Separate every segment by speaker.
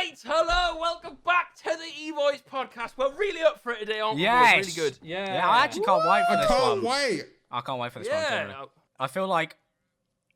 Speaker 1: Right, hello, welcome back to the Eboys podcast. We're really up for it today, aren't we?
Speaker 2: Yes.
Speaker 1: It's really good.
Speaker 2: Yeah, I actually can't wait for this one. I can't wait for this one. Really. I feel like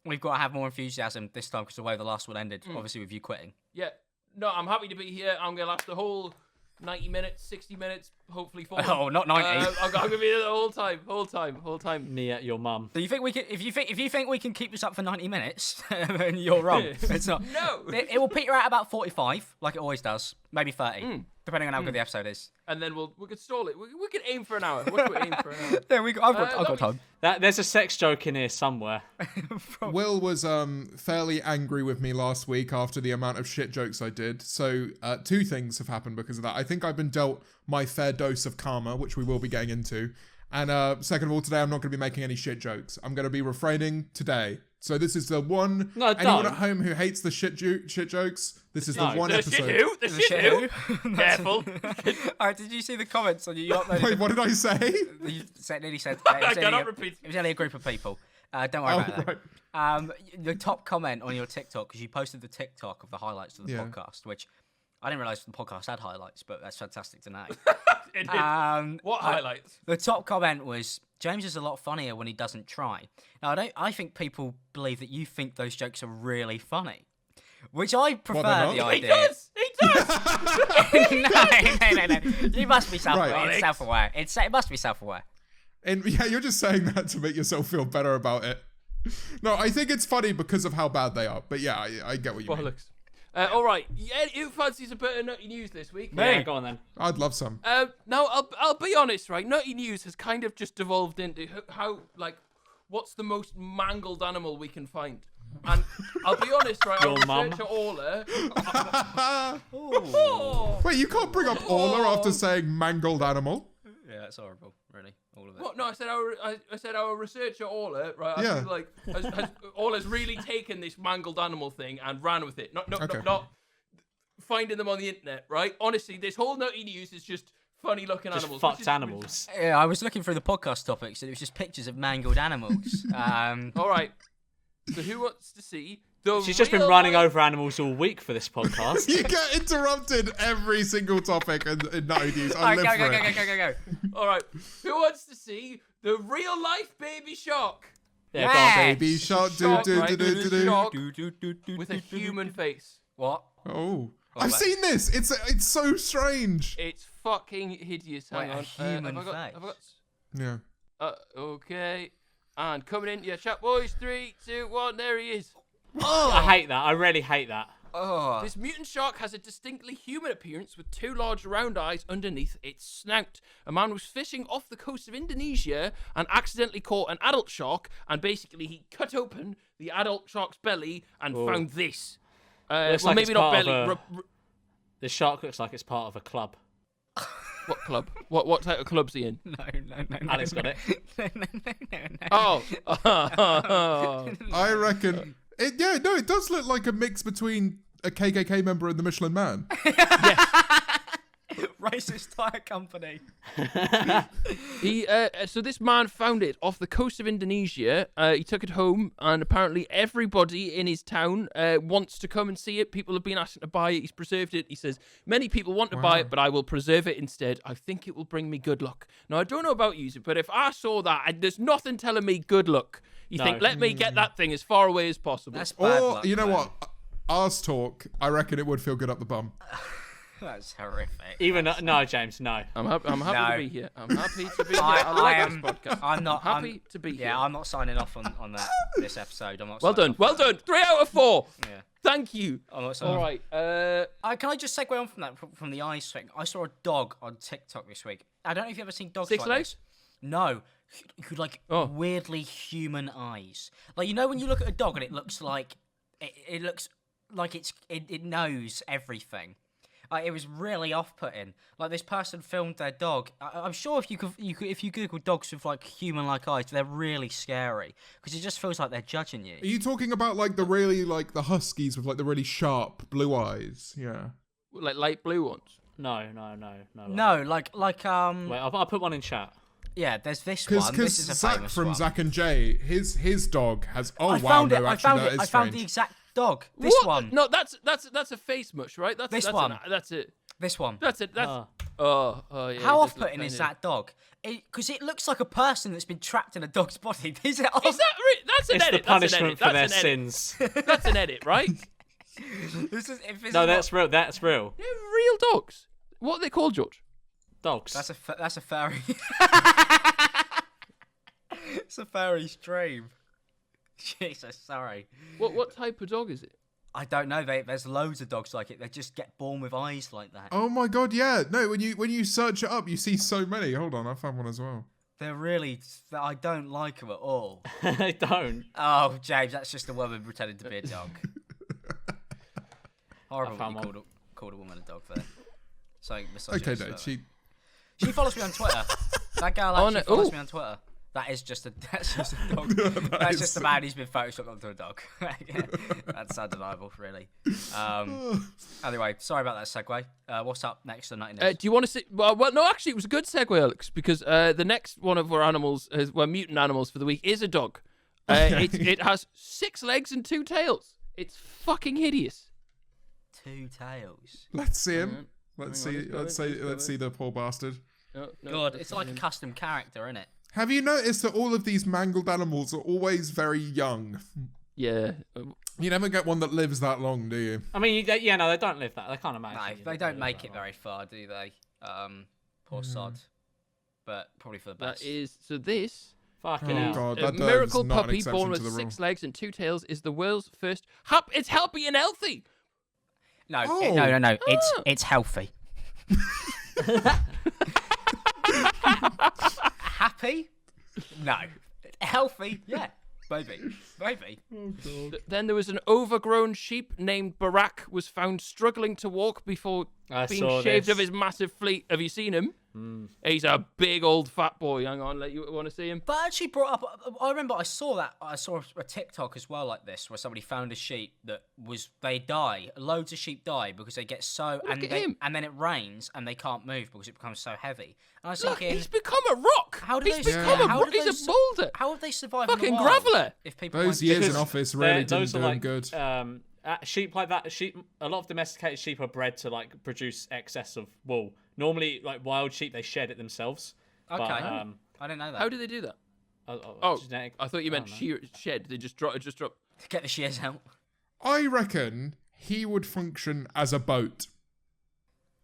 Speaker 2: we've got to have more enthusiasm this time because the way the last one ended, obviously with you quitting.
Speaker 1: Yeah, no, I'm happy to be here. I'm going to last the whole 90 minutes, 60 minutes, hopefully 40.
Speaker 2: Oh, not 90.
Speaker 1: I'm going to be here the whole time.
Speaker 3: Me at your mum.
Speaker 2: Do you think we can? If you think we can keep this up for 90 minutes, then you're wrong. It's not.
Speaker 1: No.
Speaker 2: It will peter out about 45, like it always does. Maybe 30, depending on how good the episode is.
Speaker 1: And then we could stall it. We could aim for an hour. What could we aim for an hour?
Speaker 2: There we go. I've got time.
Speaker 3: There's a sex joke in here somewhere.
Speaker 4: Will was fairly angry with me last week after the amount of shit jokes I did. So two things have happened because of that. I think I've been dealt my fair dose of karma, which we will be getting into. And second of all, today I'm not going to be making any shit jokes. I'm going to be refraining today. So this is the one.
Speaker 3: No,
Speaker 4: anyone at home who hates the shit jokes, this is the one episode.
Speaker 1: The shit who? Careful.
Speaker 2: Alright, did you see the comments on you uploaded?
Speaker 4: Wait, what did I say?
Speaker 2: You nearly said.
Speaker 1: I cannot repeat.
Speaker 2: It was only a group of people. Don't worry about that. The top comment on your TikTok, because you posted the TikTok of the highlights of the podcast, which I didn't realise the podcast had highlights, but that's fantastic to know.
Speaker 1: It did. What highlights?
Speaker 2: The top comment was, James is a lot funnier when he doesn't try. Now, I think people believe that you think those jokes are really funny, which I prefer the idea.
Speaker 1: He does!
Speaker 2: No. You must be self-aware.
Speaker 4: Right.
Speaker 2: It's self-aware. It must be self-aware.
Speaker 4: And yeah, you're just saying that to make yourself feel better about it. No, I think it's funny because of how bad they are. But yeah, I get what you mean.
Speaker 1: All right. Yeah, who fancies a bit of nutty news this week?
Speaker 3: Yeah, go on then.
Speaker 4: I'd love some.
Speaker 1: Now, I'll be honest, right? Nutty news has kind of just devolved into how what's the most mangled animal we can find? And I'll be honest, right?
Speaker 3: Your mum.
Speaker 1: Researcher Orla.
Speaker 4: Wait, you can't bring up Orla after saying mangled animal.
Speaker 2: Yeah, it's horrible, really, all of it.
Speaker 1: What? No, I said our researcher Orla, right? I
Speaker 4: Yeah.
Speaker 1: feel like Orla's really taken this mangled animal thing and ran with it. Not finding them on the internet, right? Honestly, this whole nutty news is just funny looking
Speaker 3: Just
Speaker 1: animals.
Speaker 3: fucked animals.
Speaker 2: Yeah, I was looking through the podcast topics, and it was just pictures of mangled animals.
Speaker 1: All right. So who wants to see the
Speaker 3: She's just been running over animals all week for this podcast.
Speaker 4: You get interrupted every single topic in Nutty News. I live for it.
Speaker 2: Go.
Speaker 1: All right. Who wants to see the real life baby shark?
Speaker 3: Yeah, go on.
Speaker 4: Baby shark,
Speaker 1: Shark, right? Shark
Speaker 2: With
Speaker 1: with a human face.
Speaker 2: What?
Speaker 4: Oh, I've seen this. It's so strange.
Speaker 1: It's fucking hideous. Hang
Speaker 2: Wait,
Speaker 1: on.
Speaker 2: a human
Speaker 1: have I got...
Speaker 4: Yeah.
Speaker 1: Okay. And coming in, yeah, chat boys. 3, 2, 1. There he is.
Speaker 3: I hate that. I really hate that.
Speaker 2: Oh.
Speaker 1: This mutant shark has a distinctly human appearance with 2 large round eyes underneath its snout. A man was fishing off the coast of Indonesia and accidentally caught an adult shark, and basically he cut open the adult shark's belly and found this.
Speaker 3: Looks
Speaker 1: Well,
Speaker 3: like
Speaker 1: maybe
Speaker 3: it's
Speaker 1: not
Speaker 3: part
Speaker 1: belly.
Speaker 3: of The shark looks like it's part of a club.
Speaker 1: What club? What type of club's he in?
Speaker 2: No.
Speaker 3: Alex got it.
Speaker 1: Oh.
Speaker 4: I reckon. It does look like a mix between a KKK member and the Michelin Man.
Speaker 2: Racist tire company.
Speaker 1: So this man found it off the coast of Indonesia. He took it home, and apparently everybody in his town wants to come and see it. People have been asking to buy it. He's preserved it. He says, many people want to buy it, but I will preserve it instead. I think it will bring me good luck. Now, I don't know about you, but if I saw that, there's nothing telling me good luck. You think, let me get that thing as far away as possible.
Speaker 2: That's bad
Speaker 4: Or,
Speaker 2: luck,
Speaker 4: you know
Speaker 2: man.
Speaker 4: what? Arse talk, I reckon it would feel good up the bum.
Speaker 2: That's horrific.
Speaker 3: No, James, no.
Speaker 1: I'm happy
Speaker 2: No.
Speaker 1: to be here. I'm happy to be here.
Speaker 2: I
Speaker 1: like
Speaker 2: am.
Speaker 1: this podcast.
Speaker 2: I'm not
Speaker 1: happy to be here.
Speaker 2: Yeah, I'm not signing off on this episode. I'm not.
Speaker 1: Well
Speaker 2: signing
Speaker 1: done.
Speaker 2: off
Speaker 1: Well
Speaker 2: on that.
Speaker 1: done. 3 out of 4.
Speaker 2: Yeah.
Speaker 1: Thank you.
Speaker 2: I'm not signing
Speaker 1: All
Speaker 2: off.
Speaker 1: right.
Speaker 2: Can I just segue on from that, from the eyes thing? I saw a dog on TikTok this week. I don't know if you've ever seen dogs
Speaker 1: 6
Speaker 2: like
Speaker 1: legs?
Speaker 2: this. No, like weirdly human eyes. Like, you know when you look at a dog and it looks like it looks like it knows everything. It was really off-putting. Like, this person filmed their dog. I'm sure if you Google dogs with like human-like eyes, they're really scary because it just feels like they're judging you.
Speaker 4: Are you talking about like the really like the huskies with like the really sharp blue eyes? Yeah.
Speaker 1: Like light blue ones.
Speaker 3: No.
Speaker 2: No, like
Speaker 3: Wait, I'll put one in chat.
Speaker 2: yeah. There's this one. This is a
Speaker 4: Zach
Speaker 2: famous
Speaker 4: from
Speaker 2: one.
Speaker 4: Zach and Jay, his dog has. Oh
Speaker 2: I
Speaker 4: wow,
Speaker 2: found
Speaker 4: no,
Speaker 2: it.
Speaker 4: actually, that is
Speaker 2: I found the
Speaker 4: strange.
Speaker 2: exact Dog. This
Speaker 1: What?
Speaker 2: one.
Speaker 1: No, that's a face mush, right? That's
Speaker 2: This one.
Speaker 1: That's it.
Speaker 2: This one.
Speaker 1: That's it. That's oh yeah.
Speaker 2: How
Speaker 1: it does look
Speaker 2: off-putting is
Speaker 1: kinda-
Speaker 2: that dog? Because it looks like a person that's been trapped in a dog's body. These are
Speaker 1: Is that that's an
Speaker 3: It's
Speaker 1: edit?
Speaker 3: the punishment
Speaker 1: that's
Speaker 3: for their
Speaker 1: an edit.
Speaker 3: sins.
Speaker 1: That's an edit, right?
Speaker 3: No, that's real. That's real.
Speaker 1: They're real dogs. What are they called, George?
Speaker 3: Dogs.
Speaker 2: That's a furry. It's a furry stream. Jesus, sorry.
Speaker 1: What type of dog is it?
Speaker 2: I don't know. There's loads of dogs like it. They just get born with eyes like that.
Speaker 4: Oh my god, yeah. No, when you search it up, you see so many. Hold on, I found one as well.
Speaker 2: They're really. I don't like them at all.
Speaker 3: They don't.
Speaker 2: Oh, James, that's just a woman pretending to be a dog. Horrible.
Speaker 3: found
Speaker 2: That you
Speaker 3: one.
Speaker 2: called a woman a dog there. So
Speaker 4: Okay, no,
Speaker 2: she follows me on Twitter. That girl actually follows
Speaker 1: ooh.
Speaker 2: me on Twitter. That's just a dog. That's just a man who's been photoshopped onto a dog. That's undeniable, really. Anyway, sorry about that segue. What's up next on 90 News?
Speaker 1: Do you want to see? Well, no, actually, it was a good segue, Alex, because the next one of our animals, mutant animals for the week, is a dog. It has 6 legs and 2 tails. It's fucking hideous.
Speaker 2: 2 tails.
Speaker 4: Let's see him.
Speaker 1: Hang on.
Speaker 4: Let's
Speaker 1: Hang on,
Speaker 4: see.
Speaker 1: let's go
Speaker 4: Let's see the poor bastard.
Speaker 1: No,
Speaker 2: God,
Speaker 1: that's
Speaker 2: it's
Speaker 1: not
Speaker 2: like a
Speaker 1: him.
Speaker 2: custom character, isn't it?
Speaker 4: Have you noticed that all of these mangled animals are always very young?
Speaker 1: Yeah.
Speaker 4: You never get one that lives that long, do you?
Speaker 3: I mean, yeah, no, they don't live that. They can't imagine.
Speaker 2: No,
Speaker 3: you
Speaker 2: they
Speaker 3: live
Speaker 2: don't
Speaker 3: that
Speaker 2: make it
Speaker 3: long.
Speaker 2: very far, do they? Poor sod. But probably for the best.
Speaker 1: That is so. This
Speaker 3: Fucking
Speaker 4: Oh
Speaker 3: hell.
Speaker 4: god,
Speaker 1: a
Speaker 4: that
Speaker 1: miracle
Speaker 4: is not an
Speaker 1: puppy
Speaker 4: exception
Speaker 1: born
Speaker 4: to
Speaker 1: with
Speaker 4: the rule.
Speaker 1: 6 legs and 2 tails is the world's first. It's healthy and healthy.
Speaker 2: No,
Speaker 4: Oh.
Speaker 2: no.
Speaker 1: Ah.
Speaker 2: It's healthy. Happy? No. Healthy? Yeah. Maybe.
Speaker 1: Then there was an overgrown sheep named Barack was found struggling to walk before
Speaker 3: I
Speaker 1: being
Speaker 3: saw
Speaker 1: shaved
Speaker 3: this.
Speaker 1: of his massive fleet. Have you seen him? He's a big old fat boy. Hang on, you want to see him?
Speaker 2: But actually brought up, I remember I saw a TikTok as well like this, where somebody found a sheep that they die. Loads of sheep die because they get so,
Speaker 1: at him.
Speaker 2: and then it rains and they can't move because it becomes so heavy. And I was
Speaker 1: Look,
Speaker 2: thinking,
Speaker 1: he's become a rock.
Speaker 2: how do
Speaker 1: He's
Speaker 2: they
Speaker 1: become
Speaker 2: yeah,
Speaker 1: a
Speaker 2: how
Speaker 1: rock.
Speaker 2: do
Speaker 1: He's
Speaker 2: they
Speaker 1: a boulder.
Speaker 2: how have they survived
Speaker 1: Fucking
Speaker 2: in the wild
Speaker 1: graveler.
Speaker 2: if people
Speaker 4: Those
Speaker 2: won't
Speaker 4: years
Speaker 2: do
Speaker 4: in
Speaker 2: it?
Speaker 4: office really
Speaker 3: Those
Speaker 4: didn't
Speaker 3: are
Speaker 4: do him
Speaker 3: like
Speaker 4: good.
Speaker 3: sheep like that. A lot of domesticated sheep are bred to like produce excess of wool. Normally, like wild sheep, they shed it themselves.
Speaker 2: Okay,
Speaker 3: But,
Speaker 2: I didn't know that.
Speaker 1: How do they do that?
Speaker 3: oh, genetic-
Speaker 1: I thought you meant
Speaker 3: I don't know.
Speaker 1: shed. They just drop.
Speaker 2: Get the shears out.
Speaker 4: I reckon he would function as a boat.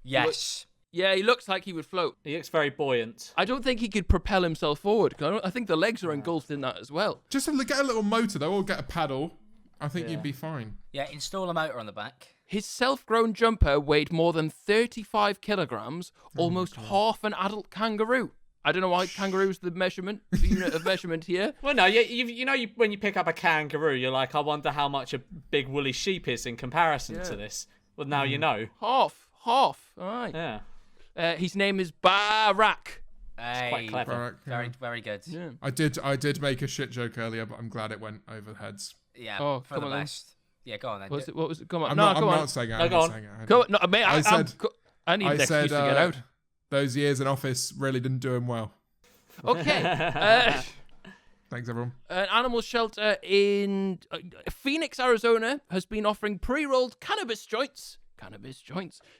Speaker 2: Yes.
Speaker 1: Yeah, he looks like he would float.
Speaker 3: He looks very buoyant.
Speaker 1: I don't think he could propel himself forward. I think the legs are engulfed in that as well.
Speaker 4: Just get a little motor though, or get a paddle. I think you'd be fine.
Speaker 2: Yeah, install a motor on the back.
Speaker 1: His self-grown jumper weighed more than 35 kilograms, almost half an adult kangaroo. I don't know why kangaroo's the unit of measurement here.
Speaker 3: Well, no, when you pick up a kangaroo, you're like, I wonder how much a big woolly sheep is in comparison to this. Well, now you know.
Speaker 1: Half. All right.
Speaker 3: Yeah.
Speaker 1: His name is Barack.
Speaker 2: Hey,
Speaker 3: quite clever.
Speaker 4: Barack, yeah.
Speaker 2: very good.
Speaker 1: Yeah.
Speaker 4: I did make a shit joke earlier, but I'm glad it went over heads.
Speaker 2: Yeah,
Speaker 1: Oh,
Speaker 2: for
Speaker 1: come
Speaker 2: the
Speaker 1: on then.
Speaker 2: best. Yeah, go on then.
Speaker 1: What was it? Come on.
Speaker 4: I'm
Speaker 1: no,
Speaker 4: not.
Speaker 1: come
Speaker 4: I'm
Speaker 1: on.
Speaker 4: not saying it.
Speaker 3: No,
Speaker 4: I'm
Speaker 3: go
Speaker 4: not
Speaker 3: on.
Speaker 4: saying it.
Speaker 1: Go on. No, mate, I need
Speaker 4: I
Speaker 1: an excuse
Speaker 4: said
Speaker 1: to get out.
Speaker 4: those years in office really didn't do him well.
Speaker 1: Okay.
Speaker 4: Thanks, everyone.
Speaker 1: An animal shelter in Phoenix, Arizona, has been offering pre-rolled cannabis joints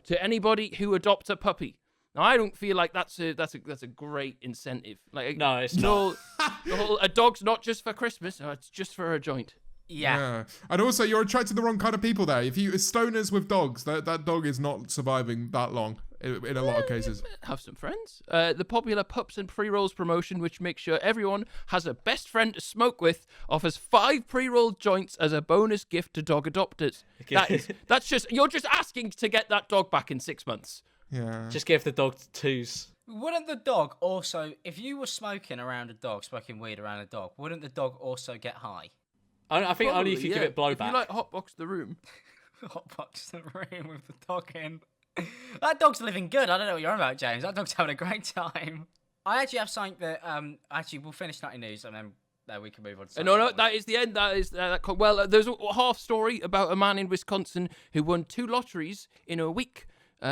Speaker 1: to anybody who adopts a puppy. Now, I don't feel like that's a great incentive. Like,
Speaker 3: No, it's not.
Speaker 1: A dog's not just for Christmas; it's just for a joint.
Speaker 2: Yeah.
Speaker 4: And also, you're attracted to the wrong kind of people there. If you stoners with dogs, that dog is not surviving that long in a lot of cases.
Speaker 1: Have some friends. The popular Pups and Pre-Rolls promotion, which makes sure everyone has a best friend to smoke with, offers 5 pre-rolled joints as a bonus gift to dog adopters. You're just asking to get that dog back in 6 months.
Speaker 4: Yeah.
Speaker 3: Just give the dog 2s.
Speaker 2: Wouldn't the dog also, if you were smoking weed around a dog, wouldn't the dog also get high?
Speaker 3: I think only if
Speaker 1: Probably,
Speaker 3: you give
Speaker 1: yeah.
Speaker 3: it blowback.
Speaker 1: If you like hotbox the room.
Speaker 2: Hotbox the room with the dog in. That dog's living good. I don't know what you're on about, James. That dog's having a great time. I actually have something that we'll finish 90 News and then we can move on to something
Speaker 1: No,
Speaker 2: else.
Speaker 1: that is the end. There's a half story about a man in Wisconsin who won 2 lotteries in a week.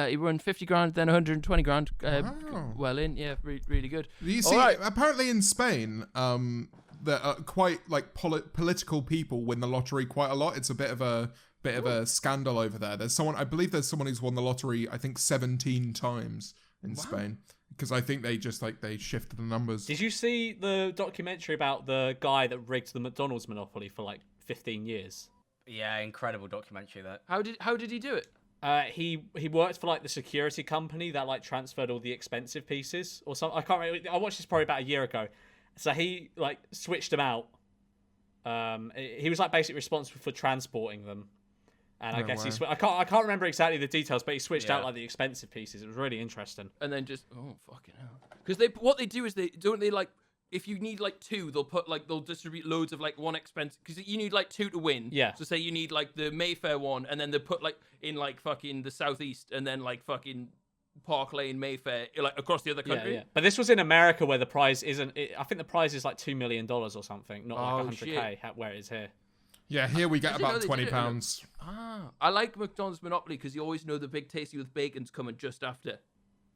Speaker 1: He won 50 grand, then 120 grand.
Speaker 4: Wow.
Speaker 1: Well in, yeah, really good.
Speaker 4: You see,
Speaker 1: All right.
Speaker 4: apparently in Spain, that quite like political people win the lottery quite a lot. It's a bit of a scandal over there. I believe there's someone who's won the lottery, I think 17 times in Spain. Because I think they just they shifted the numbers.
Speaker 3: Did you see the documentary about the guy that rigged the McDonald's monopoly for like 15 years?
Speaker 2: Yeah, incredible documentary that.
Speaker 1: How did he do it?
Speaker 3: He worked for like the security company that like transferred all the expensive pieces or something. I can't remember. I watched this probably about a year ago. So he like switched them out. He was like basically responsible for transporting them. And I guess I can't remember exactly the details, but he switched out like the expensive pieces. It was really interesting.
Speaker 1: And then just fucking hell. Because what they do is they like if you need like two, they'll distribute loads of like one expense because you need like two to win.
Speaker 3: Yeah.
Speaker 1: So say you need like the Mayfair one, and then they put like in like fucking the southeast, and then like fucking Park Lane, Mayfair, like across the other country.
Speaker 3: Yeah. But this was in America where the prize isn't. I think the prize is like $2 million or something, not like 100K where it is here.
Speaker 4: Yeah, here we get about £20.
Speaker 1: I like McDonald's Monopoly because you always know the big tasty with bacon's coming just after.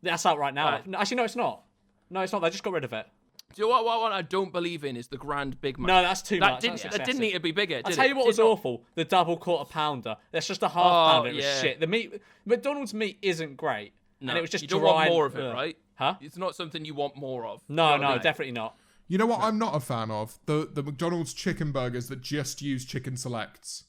Speaker 3: That's out right now. Actually, no, it's not. No, it's not. They just got rid of it.
Speaker 1: Do you know what I don't believe in is the Grand Big Mac.
Speaker 3: No, that's too much.
Speaker 1: That didn't need to be bigger.
Speaker 3: I'll tell you what was awful. The double quarter pounder. That's just a half pounder. It was shit. The meat, McDonald's meat isn't great.
Speaker 1: No,
Speaker 3: and it was just
Speaker 1: you don't
Speaker 3: dry
Speaker 1: want more of it, right?
Speaker 3: Huh?
Speaker 1: It's not something you want more of.
Speaker 3: No, definitely not.
Speaker 4: You know what I'm not a fan of? The McDonald's chicken burgers that just use chicken selects.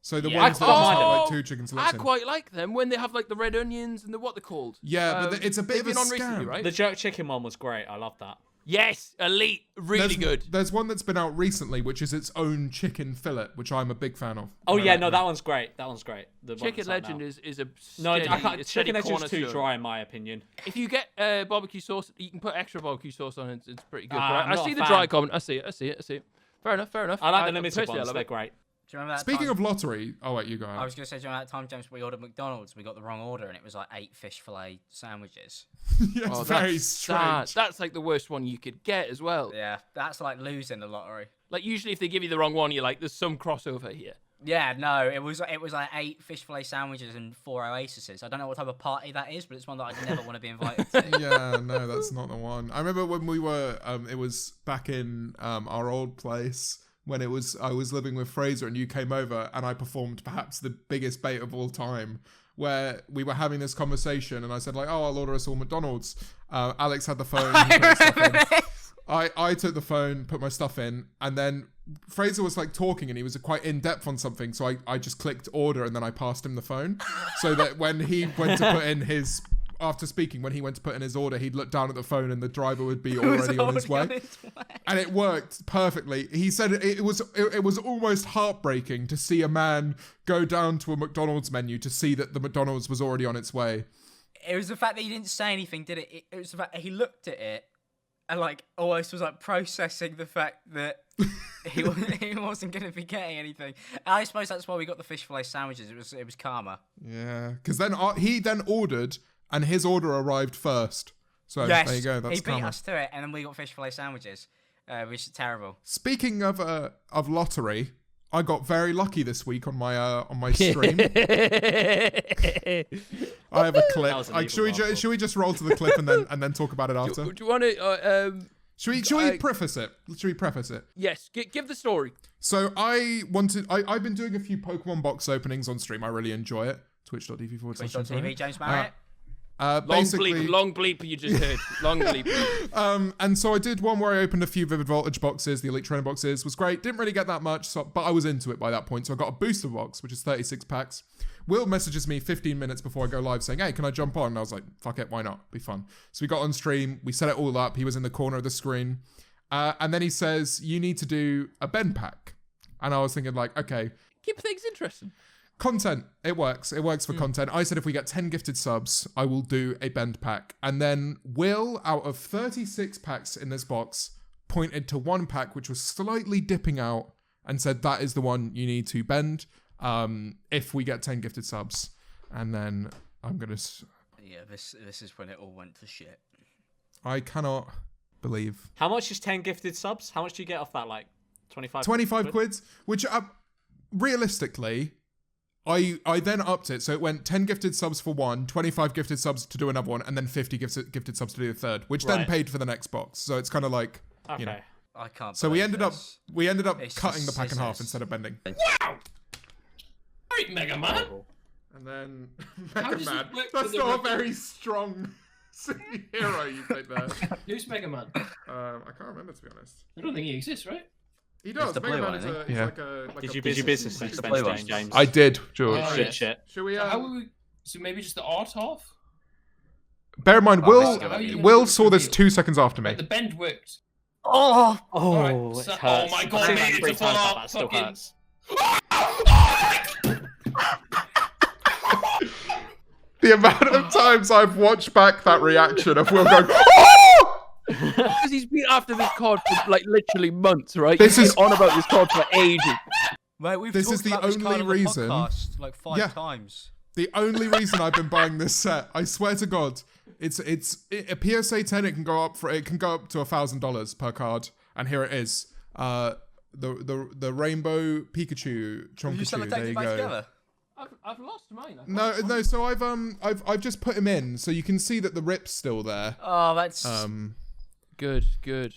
Speaker 4: So the ones that just have like two chicken selects.
Speaker 1: I quite like them when they have like the red onions and what they're called.
Speaker 4: Yeah, but it's a bit of a scam.
Speaker 1: Recently, right?
Speaker 3: The jerk chicken one was great. I loved that.
Speaker 1: Yes, elite, really good.
Speaker 4: There's one that's been out recently, which is its own chicken fillet, which I'm a big fan of.
Speaker 3: Oh yeah, no, that one's great. That one's great. The
Speaker 1: Chicken Legend is a
Speaker 3: no,
Speaker 1: steady,
Speaker 3: I can't. Chicken Legend's too
Speaker 1: cornerstone.
Speaker 3: dry in my opinion.
Speaker 1: If you get barbecue sauce, you can put extra barbecue sauce on it. It's pretty good.
Speaker 3: I'm
Speaker 1: I
Speaker 3: not
Speaker 1: see
Speaker 3: a
Speaker 1: the
Speaker 3: fan.
Speaker 1: dry comment. I see it. Fair enough.
Speaker 3: I like the limited ones. They're great.
Speaker 2: Do you remember that
Speaker 4: Speaking
Speaker 2: time?
Speaker 4: of lottery, oh wait, you go out.
Speaker 2: I was going to say, do you remember that time, James, we ordered McDonald's, we got the wrong order, and it was like 8 fish fillet sandwiches.
Speaker 4: Yeah, it's very strange.
Speaker 1: That's like the worst one you could get as well.
Speaker 2: Yeah, that's like losing the lottery.
Speaker 1: Like usually if they give you the wrong one, you're like, there's some crossover here.
Speaker 2: Yeah, no, it was like 8 fish fillet sandwiches and 4 Oasises. I don't know what type of party that is, but it's one that I'd never want to be invited to.
Speaker 4: Yeah, no, that's not the one. I remember when we were, it was back in our old place. When I was living with Fraser and you came over and I performed perhaps the biggest bait of all time, where we were having this conversation and I said like, I'll order us all McDonald's. Alex had the phone. He put his stuff in. I took the phone, put my stuff in, and then Fraser was like talking and he was quite in depth on something. So I just clicked order and then I passed him the phone so that when he went to put in his... After speaking, when he went to put in his order, he'd look down at the phone and the driver would be already on his way. And it worked perfectly. He said it was almost heartbreaking to see a man go down to a McDonald's menu to see that the McDonald's was already on its way.
Speaker 2: It was the fact that he didn't say anything, did it? It was the fact that he looked at it and like almost was like processing the fact that he wasn't going to be getting anything. And I suppose that's why we got the fish fillet sandwiches. It was karma.
Speaker 4: Yeah, because then he then ordered. And his order arrived first. So
Speaker 2: yes,
Speaker 4: there you go. That's
Speaker 2: he beat
Speaker 4: karma.
Speaker 2: us to it, and then we got fish fillet sandwiches, which is terrible.
Speaker 4: Speaking of lottery, I got very lucky this week on my stream. I have a clip. Like, should we just roll to the clip and then talk about it after?
Speaker 1: Do you want to?
Speaker 4: Should we preface it? Should we preface it?
Speaker 1: Yes. Give the story.
Speaker 4: So I've been doing a few Pokemon box openings on stream. I really enjoy it. Twitch.tv/.
Speaker 2: James Marriott.
Speaker 1: Long bleep you just heard. Long bleep.
Speaker 4: And so I did one where I opened a few Vivid Voltage boxes, the Elite Trainer boxes. Was great. Didn't really get that much, but I was into it by that point. So I got a booster box, which is 36 packs. Will messages me 15 minutes before I go live saying, hey, can I jump on? And I was like, fuck it, why not? Be fun. So we got on stream. We set it all up. He was in the corner of the screen. And then he says, you need to do a Ben pack. And I was thinking like, okay.
Speaker 1: Keep things interesting.
Speaker 4: Content. It works. It works for content. I said if we get 10 gifted subs, I will do a bend pack. And then Will, out of 36 packs in this box, pointed to one pack which was slightly dipping out and said that is the one you need to bend if we get 10 gifted subs. And then I'm going to...
Speaker 2: Yeah, this is when it all went to shit.
Speaker 4: I cannot believe...
Speaker 3: How much is 10 gifted subs? How much do you get off that? Like
Speaker 4: 25 quid? Which, realistically... I then upped it, so it went 10 gifted subs for one, 25 gifted subs to do another one, and then 50 gifted subs to do the third, which then paid for the next box. So it's kind of like,
Speaker 3: okay.
Speaker 4: you know.
Speaker 2: I can't.
Speaker 4: So we ended up
Speaker 2: It's
Speaker 4: cutting the
Speaker 2: just
Speaker 4: pack in half
Speaker 2: scissors.
Speaker 4: instead of bending.
Speaker 1: Wow! Great Mega Man!
Speaker 4: And then
Speaker 1: How
Speaker 4: Mega
Speaker 1: does
Speaker 4: Man.
Speaker 1: it work
Speaker 4: That's
Speaker 1: for the
Speaker 4: not a
Speaker 1: rest-
Speaker 4: very strong hero you picked there.
Speaker 1: Who's Mega Man?
Speaker 4: I can't remember, to be honest.
Speaker 1: I don't think he exists, right?
Speaker 4: He does.
Speaker 2: the
Speaker 4: Mega
Speaker 2: blue
Speaker 4: Man
Speaker 2: one,
Speaker 4: is
Speaker 2: I think.
Speaker 4: he's
Speaker 5: Yeah.
Speaker 4: like a
Speaker 3: Did
Speaker 4: a
Speaker 3: you do your business
Speaker 2: It's the
Speaker 3: expense,
Speaker 2: blue one.
Speaker 3: James?
Speaker 4: I did, George.
Speaker 1: Oh,
Speaker 3: Shit,
Speaker 1: yeah.
Speaker 3: shit.
Speaker 4: Should we?
Speaker 1: How will we... So maybe just the art half?
Speaker 4: Bear in mind,
Speaker 2: Oh,
Speaker 4: Will
Speaker 2: how are you
Speaker 1: gonna
Speaker 4: Will
Speaker 1: do
Speaker 4: saw
Speaker 1: the
Speaker 4: this
Speaker 1: reveal?
Speaker 4: 2 seconds after me.
Speaker 1: Like, the bend worked.
Speaker 2: Oh,
Speaker 1: Alright,
Speaker 3: Oh,
Speaker 1: so-
Speaker 3: it hurts.
Speaker 1: oh my God,
Speaker 3: I've seen
Speaker 1: mate,
Speaker 3: that
Speaker 1: it's
Speaker 3: 3
Speaker 1: a
Speaker 3: times now,
Speaker 1: full-on
Speaker 3: that still
Speaker 1: fucking-
Speaker 3: hurts.
Speaker 4: The amount of times I've watched back that reaction of Will going, "Oh!"
Speaker 1: Because he's been after this card for like literally months, right?
Speaker 4: This
Speaker 1: He's
Speaker 4: is-
Speaker 1: been on about this card for ages.
Speaker 2: mate, we've
Speaker 4: This
Speaker 2: talked
Speaker 4: is the
Speaker 2: about this
Speaker 4: only
Speaker 2: card on the
Speaker 4: reason-
Speaker 2: podcast like 5
Speaker 4: Yeah.
Speaker 2: times.
Speaker 4: The only reason I've been buying this set, I swear to God, it's a PSA 10. It can go up to $1,000 per card, and here it is. The rainbow Pikachu
Speaker 2: Have you
Speaker 4: Chonkachu.
Speaker 2: sellotated
Speaker 4: There you
Speaker 2: back
Speaker 4: go.
Speaker 2: together?
Speaker 1: I've lost mine.
Speaker 4: No. So I've just put him in, so you can see that the rip's still there.
Speaker 2: Oh, that's
Speaker 1: Good.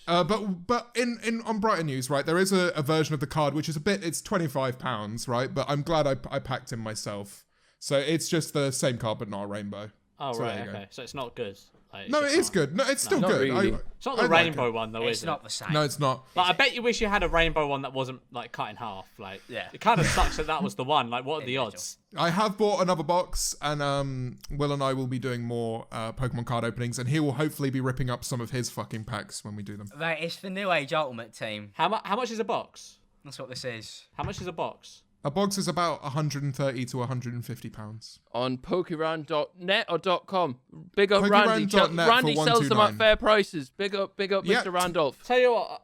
Speaker 4: But in on brighter news, right? There is a version of the card which is it's £25, right? But I'm glad I packed him myself. So it's just the same card, but not a rainbow.
Speaker 3: Oh,
Speaker 4: So there
Speaker 3: right,
Speaker 4: you go.
Speaker 3: okay. So it's not good. Like, it's
Speaker 4: No,
Speaker 3: just
Speaker 4: it is
Speaker 3: not-
Speaker 4: good. No, it's still
Speaker 1: not
Speaker 4: good.
Speaker 1: really.
Speaker 3: It's not
Speaker 4: I
Speaker 3: the
Speaker 4: like
Speaker 3: rainbow
Speaker 4: it.
Speaker 3: one, though,
Speaker 2: it's
Speaker 3: is
Speaker 2: not
Speaker 3: it?
Speaker 2: the same.
Speaker 4: No, it's not.
Speaker 3: Like, I bet you wish you had a rainbow one that wasn't, like, cut in half. Like,
Speaker 2: Yeah.
Speaker 3: it kind of sucks that was the one. Like, what are the
Speaker 2: Individual.
Speaker 3: odds?
Speaker 4: I have bought another box, and Will and I will be doing more Pokemon card openings, and he will hopefully be ripping up some of his fucking packs when we do them.
Speaker 2: Mate, it's the New Age Ultimate Team.
Speaker 3: How much is a box?
Speaker 2: That's what this is.
Speaker 3: How much is a box?
Speaker 4: A box is about £130 to £150.
Speaker 1: On Pokerand.net or .com. Big up Randy.
Speaker 4: Pokerand.net
Speaker 1: Randy
Speaker 4: for
Speaker 1: sells them at
Speaker 4: $129.
Speaker 1: fair prices. Big up,
Speaker 4: Yeah.
Speaker 1: Mr. Randolph.
Speaker 3: Tell you what,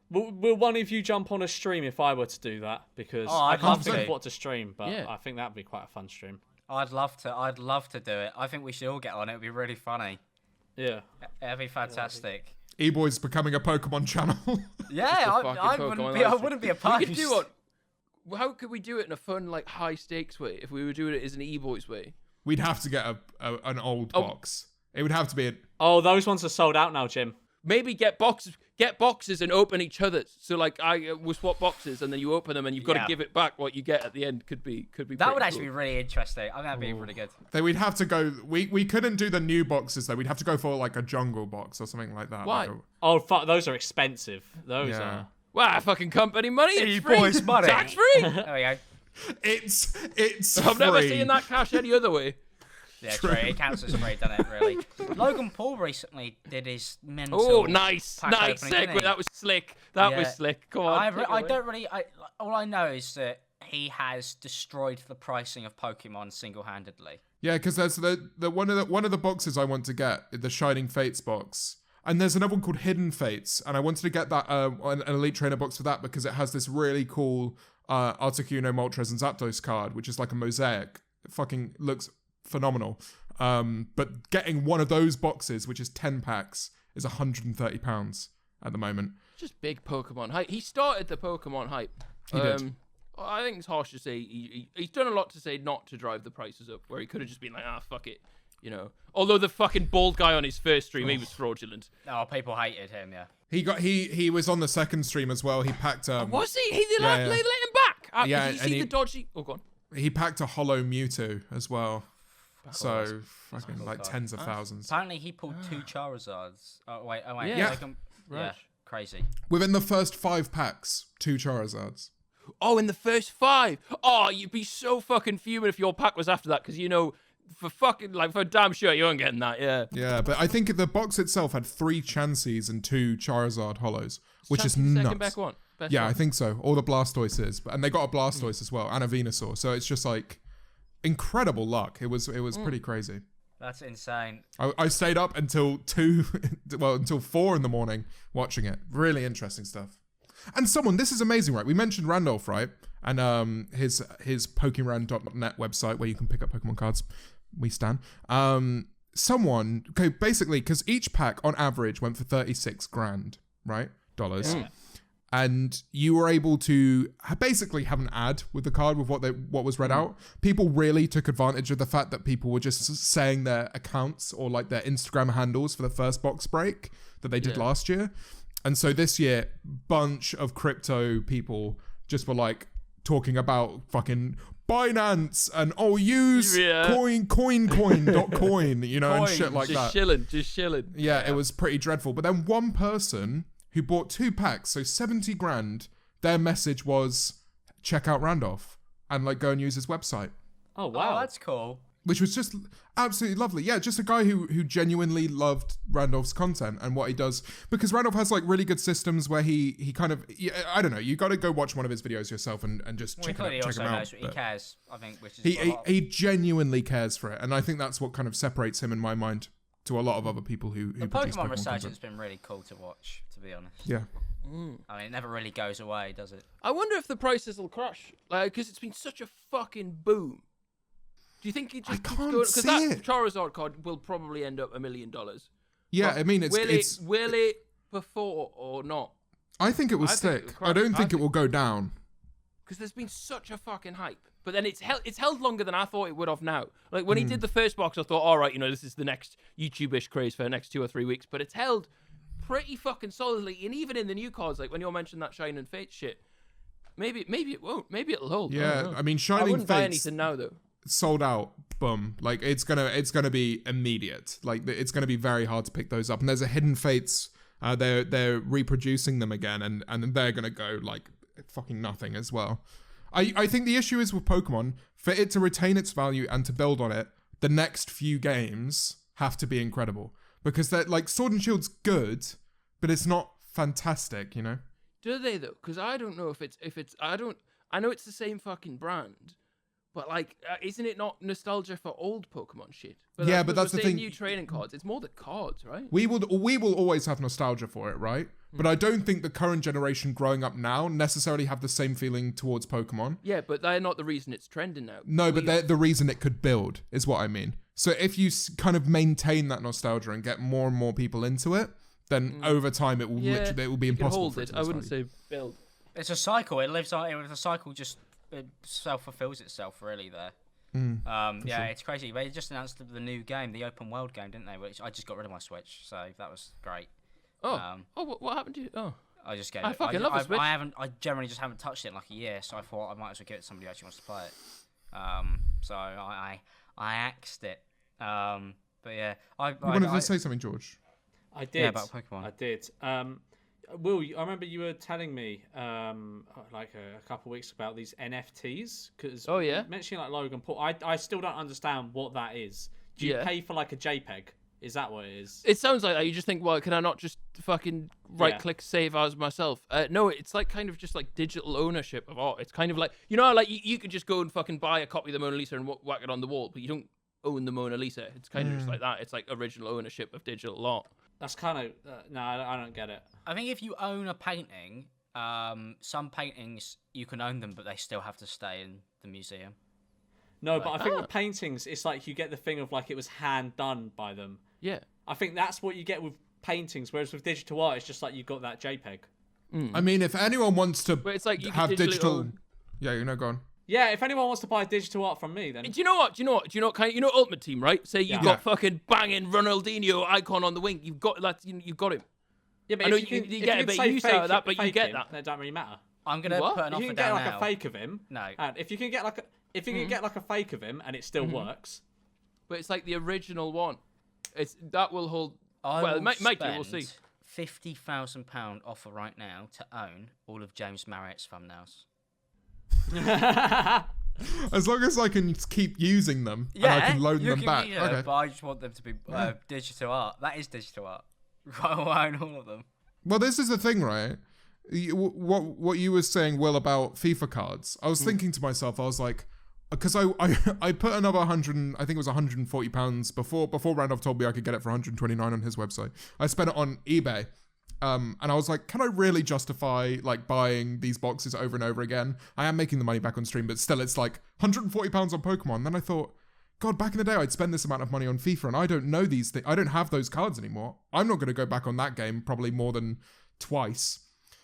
Speaker 3: will one of you jump on a stream if I were to do that? Because
Speaker 2: Oh,
Speaker 3: I
Speaker 2: I'd
Speaker 3: can't
Speaker 2: love
Speaker 3: think
Speaker 2: to.
Speaker 3: of what to stream, but
Speaker 1: Yeah.
Speaker 3: I think that'd be quite a fun stream.
Speaker 2: I'd love to do it. I think we should all get on it. It'd be really funny.
Speaker 3: Yeah.
Speaker 2: It'd be fantastic.
Speaker 4: Eboys becoming a Pokemon channel.
Speaker 2: Yeah,
Speaker 1: fucking
Speaker 2: I
Speaker 1: Pokemon
Speaker 2: wouldn't be
Speaker 1: live
Speaker 2: opposed.
Speaker 1: We could do what? How could we do it in a fun, like, high stakes way? If we were doing it as an E-Boys way.
Speaker 4: We'd have to get an old
Speaker 1: Oh.
Speaker 4: box. It would have to be
Speaker 3: Oh, those ones are sold out now, Jim.
Speaker 1: Maybe get boxes and open each other's. So like we'll swap boxes and then you open them and you've got to
Speaker 2: Yeah.
Speaker 1: give it back. What you get at the end could be.
Speaker 2: That
Speaker 1: pretty
Speaker 2: would actually be
Speaker 1: cool.
Speaker 2: really interesting. I think that'd be really good.
Speaker 4: Then we'd have to go. We couldn't do the new boxes though. We'd have to go for like a jungle box or something like that.
Speaker 1: Why?
Speaker 4: Like
Speaker 3: Oh, fuck, those are expensive. Those
Speaker 4: Yeah.
Speaker 3: are.
Speaker 1: Wow, fucking company money. It's free.
Speaker 2: E-Boys money.
Speaker 1: Tax free.
Speaker 2: There we go.
Speaker 4: it's
Speaker 1: I've never
Speaker 4: free.
Speaker 1: seen that cash any other way.
Speaker 2: Yeah, true. It counts as free, doesn't it? Really. Logan Paul recently did his mental.
Speaker 1: Oh, nice
Speaker 2: pack
Speaker 1: nice
Speaker 2: opening, didn't
Speaker 1: segue.
Speaker 2: he?
Speaker 1: That was slick. That was
Speaker 2: Yeah.
Speaker 1: slick. Come on. take it
Speaker 2: I
Speaker 1: away.
Speaker 2: don't really. All I know is that he has destroyed the pricing of Pokemon single-handedly.
Speaker 4: Yeah, because there's the one of the boxes I want to get, the Shining Fates box, and there's another one called Hidden Fates, and I wanted to get that an Elite Trainer box for that because it has this really cool Articuno, Moltres, and Zapdos card, which is like a mosaic. It fucking looks phenomenal. But getting one of those boxes, which is 10 packs, is £130 at the moment.
Speaker 1: Just big Pokemon hype. He started the Pokemon hype.
Speaker 4: He did.
Speaker 1: I think it's harsh to say he's done a lot to say not to drive the prices up, where he could have just been like, fuck it, you know. Although the fucking bald guy on his first stream, he was fraudulent.
Speaker 2: Oh, people hated him. Yeah.
Speaker 4: He was on the second stream as well. He packed
Speaker 1: Was he? He let
Speaker 4: yeah.
Speaker 1: him back.
Speaker 4: Yeah,
Speaker 1: Did you
Speaker 4: and
Speaker 1: see
Speaker 4: he-
Speaker 1: the dodgy? Oh, go on.
Speaker 4: he packed a Hollow Mewtwo as well. So fucking like tens of thousands.
Speaker 2: Apparently, he pulled 2 Charizards. Oh wait.
Speaker 1: Yeah.
Speaker 2: Yeah. Crazy.
Speaker 4: Within the first 5 packs, 2 Charizards.
Speaker 1: Oh, in the first 5. Oh, you'd be so fucking fuming if your pack was after that, because you know, for damn sure you weren't getting that. Yeah.
Speaker 4: Yeah, but I think the box itself had 3 Chanseys and 2 Charizard hollows, which is
Speaker 1: Chansey's the
Speaker 4: nuts.
Speaker 1: second best one. Best
Speaker 4: Yeah,
Speaker 1: one.
Speaker 4: I think so. All the Blastoises, and they got a Blastoise as well, and a Venusaur. So it's just like incredible luck. It was pretty crazy.
Speaker 2: That's insane.
Speaker 4: I stayed up until 4 in the morning watching it. Really interesting stuff. And this is amazing, right? We mentioned Randolph, right? And his Pokemon.net website where you can pick up Pokemon cards. We stand. Basically, because each pack on average went for 36 grand, right? Dollars.
Speaker 2: Yeah.
Speaker 4: And you were able to basically have an ad with the card with what was read out. People really took advantage of the fact that people were just saying their accounts or like their Instagram handles for the first box break that they did last year. And so this year, bunch of crypto people just were like talking about fucking Binance and use coin.coin, you know, and shit like that.
Speaker 1: Just chilling.
Speaker 4: Yeah, it was pretty dreadful. But then one person who bought 2 packs, so 70 grand, their message was check out Randolph and like go and use his website.
Speaker 3: Oh wow,
Speaker 2: that's cool.
Speaker 4: Which was just absolutely lovely. Yeah, just a guy who genuinely loved Randolph's content and what he does. Because Randolph has like really good systems where he kind of, I don't know, you got to go watch one of his videos yourself and just check him out.
Speaker 2: He cares, I think, which is
Speaker 4: he genuinely cares for it. And I think that's what kind of separates him in my mind to a lot of other people who
Speaker 2: the
Speaker 4: produce
Speaker 2: Pokemon
Speaker 4: content.
Speaker 2: resurgence has been really cool to watch, to be honest.
Speaker 4: Yeah.
Speaker 2: I mean, it never really goes away, does it?
Speaker 1: I wonder if the prices will crash, like, because it's been such a fucking boom. Do you think it just keeps going? Because that Charizard card will probably end up $1 million.
Speaker 4: Yeah,
Speaker 1: but
Speaker 4: I mean,
Speaker 1: will it before or not?
Speaker 4: I think it will stick. I don't think it will go down.
Speaker 1: Because there's been such a fucking hype. But then it's held longer than I thought it would have now. Like, when he did the first box, I thought, all right, you know, this is the next YouTube-ish craze for the next 2 or 3 weeks. But it's held pretty fucking solidly. And even in the new cards, like when you mentioned that Shine and Fate shit, maybe it won't. Maybe it'll hold.
Speaker 4: Yeah, I mean, Shining Fates...
Speaker 1: I wouldn't buy anything now, though.
Speaker 4: Sold out, boom. Like it's gonna be immediate. Like it's gonna be very hard to pick those up. And there's a Hidden Fates. They're reproducing them again, and they're gonna go like fucking nothing as well. I think the issue is with Pokemon, for it to retain its value and to build on it, the next few games have to be incredible, because they're like Sword and Shield's good, but it's not fantastic, you know.
Speaker 1: Do they though? Because I don't know if it's I know it's the same fucking brand. But like, isn't it not nostalgia for old Pokemon shit?
Speaker 4: Yeah, but that's the thing.
Speaker 1: New training cards. It's more the cards, right?
Speaker 4: We will always have nostalgia for it, right? But I don't think the current generation growing up now necessarily have the same feeling towards Pokemon.
Speaker 1: Yeah, but they're not the reason it's trending now.
Speaker 4: No, but they're the reason it could build, is what I mean. So if you kind of maintain that nostalgia and get more and more people into it, then over time it will literally it will be impossible for it to
Speaker 1: I wouldn't say build.
Speaker 2: It's a cycle. It lives on. The cycle just. It self-fulfills itself, really, there.
Speaker 4: Sure.
Speaker 2: It's crazy. They just announced the new game, the open world game, didn't they? Which I just got rid of my Switch, so that was great.
Speaker 1: What happened to you? Oh,
Speaker 2: I just gave
Speaker 1: I
Speaker 2: it.
Speaker 1: fucking love the Switch.
Speaker 2: I generally just haven't touched it in like a year, so I thought I might as well give it to somebody who actually wants to play it. So I axed it. But yeah, I
Speaker 4: wanted to say something, George.
Speaker 3: I did.
Speaker 2: Yeah, about Pokemon.
Speaker 3: I did. Will, I remember you were telling me like a couple of weeks about these NFTs. Cause mentioning like Logan Paul, I still don't understand what that is. Do you pay for like a JPEG? Is that what it is?
Speaker 1: It sounds like that. You just think, well, can I not just fucking right-click save as myself? No, it's like kind of just like digital ownership of art. It's kind of like, you know, like you could just go and fucking buy a copy of the Mona Lisa and whack it on the wall, but you don't own the Mona Lisa. It's kind of just like that. It's like original ownership of digital art.
Speaker 3: That's kind of no, I don't get it.
Speaker 2: I think if you own a painting, some paintings you can own them, but they still have to stay in the museum.
Speaker 3: No, but I think with paintings, it's like you get the thing of like it was hand done by them.
Speaker 1: Yeah,
Speaker 3: I think that's what you get with paintings, whereas with digital art, it's just like you got that JPEG.
Speaker 4: I mean, if anyone wants to
Speaker 1: but it's like you
Speaker 4: have digital,
Speaker 1: own...
Speaker 4: go on.
Speaker 3: Yeah, if anyone wants to buy digital art from me, then...
Speaker 1: Do you know what? Ultimate Team, right? Say you got fucking banging Ronaldinho icon on the wing. You've got that. You've got him.
Speaker 3: Yeah, but
Speaker 1: I know you get a bit used out of that, but you get that.
Speaker 3: That don't really matter.
Speaker 2: I'm gonna put an offer down now.
Speaker 3: If you can get like a fake of him,
Speaker 2: no.
Speaker 3: And if you can get like a fake of him and it still works,
Speaker 1: but it's like the original one. That will hold.
Speaker 2: It
Speaker 1: might do. We'll see.
Speaker 2: £50,000 offer right now to own all of James Marriott's thumbnails.
Speaker 4: As long as I can keep using them and I can loan them back. Okay.
Speaker 2: But I just want them to be digital art. That is digital art. I will own all of them.
Speaker 4: Well, this is the thing, right? What you were saying, Will, about FIFA cards. I was thinking to myself, I was like, because I put another I think it was £140 before Randolph told me I could get it for $129 on his website. I spent it on eBay. And I was like, can I really justify like buying these boxes over and over again? I am making the money back on stream, but still it's like £140 on Pokemon. Then I thought, God, back in the day I'd spend this amount of money on FIFA and I don't know these things. I don't have those cards anymore. I'm not going to go back on that game probably more than twice.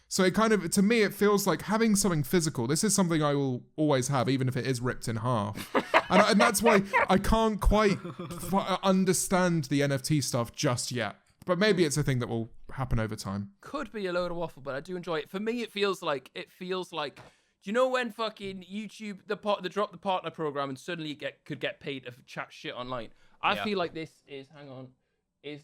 Speaker 4: So it kind of, to me, it feels like having something physical. This is something I will always have, even if it is ripped in half. and that's why I can't quite understand the NFT stuff just yet. But maybe it's a thing that will happen over time.
Speaker 1: Could be a load of waffle, but I do enjoy it. For me, it feels like. Do you know when fucking YouTube they drop the partner program and suddenly you could get paid to chat shit online? I feel like this is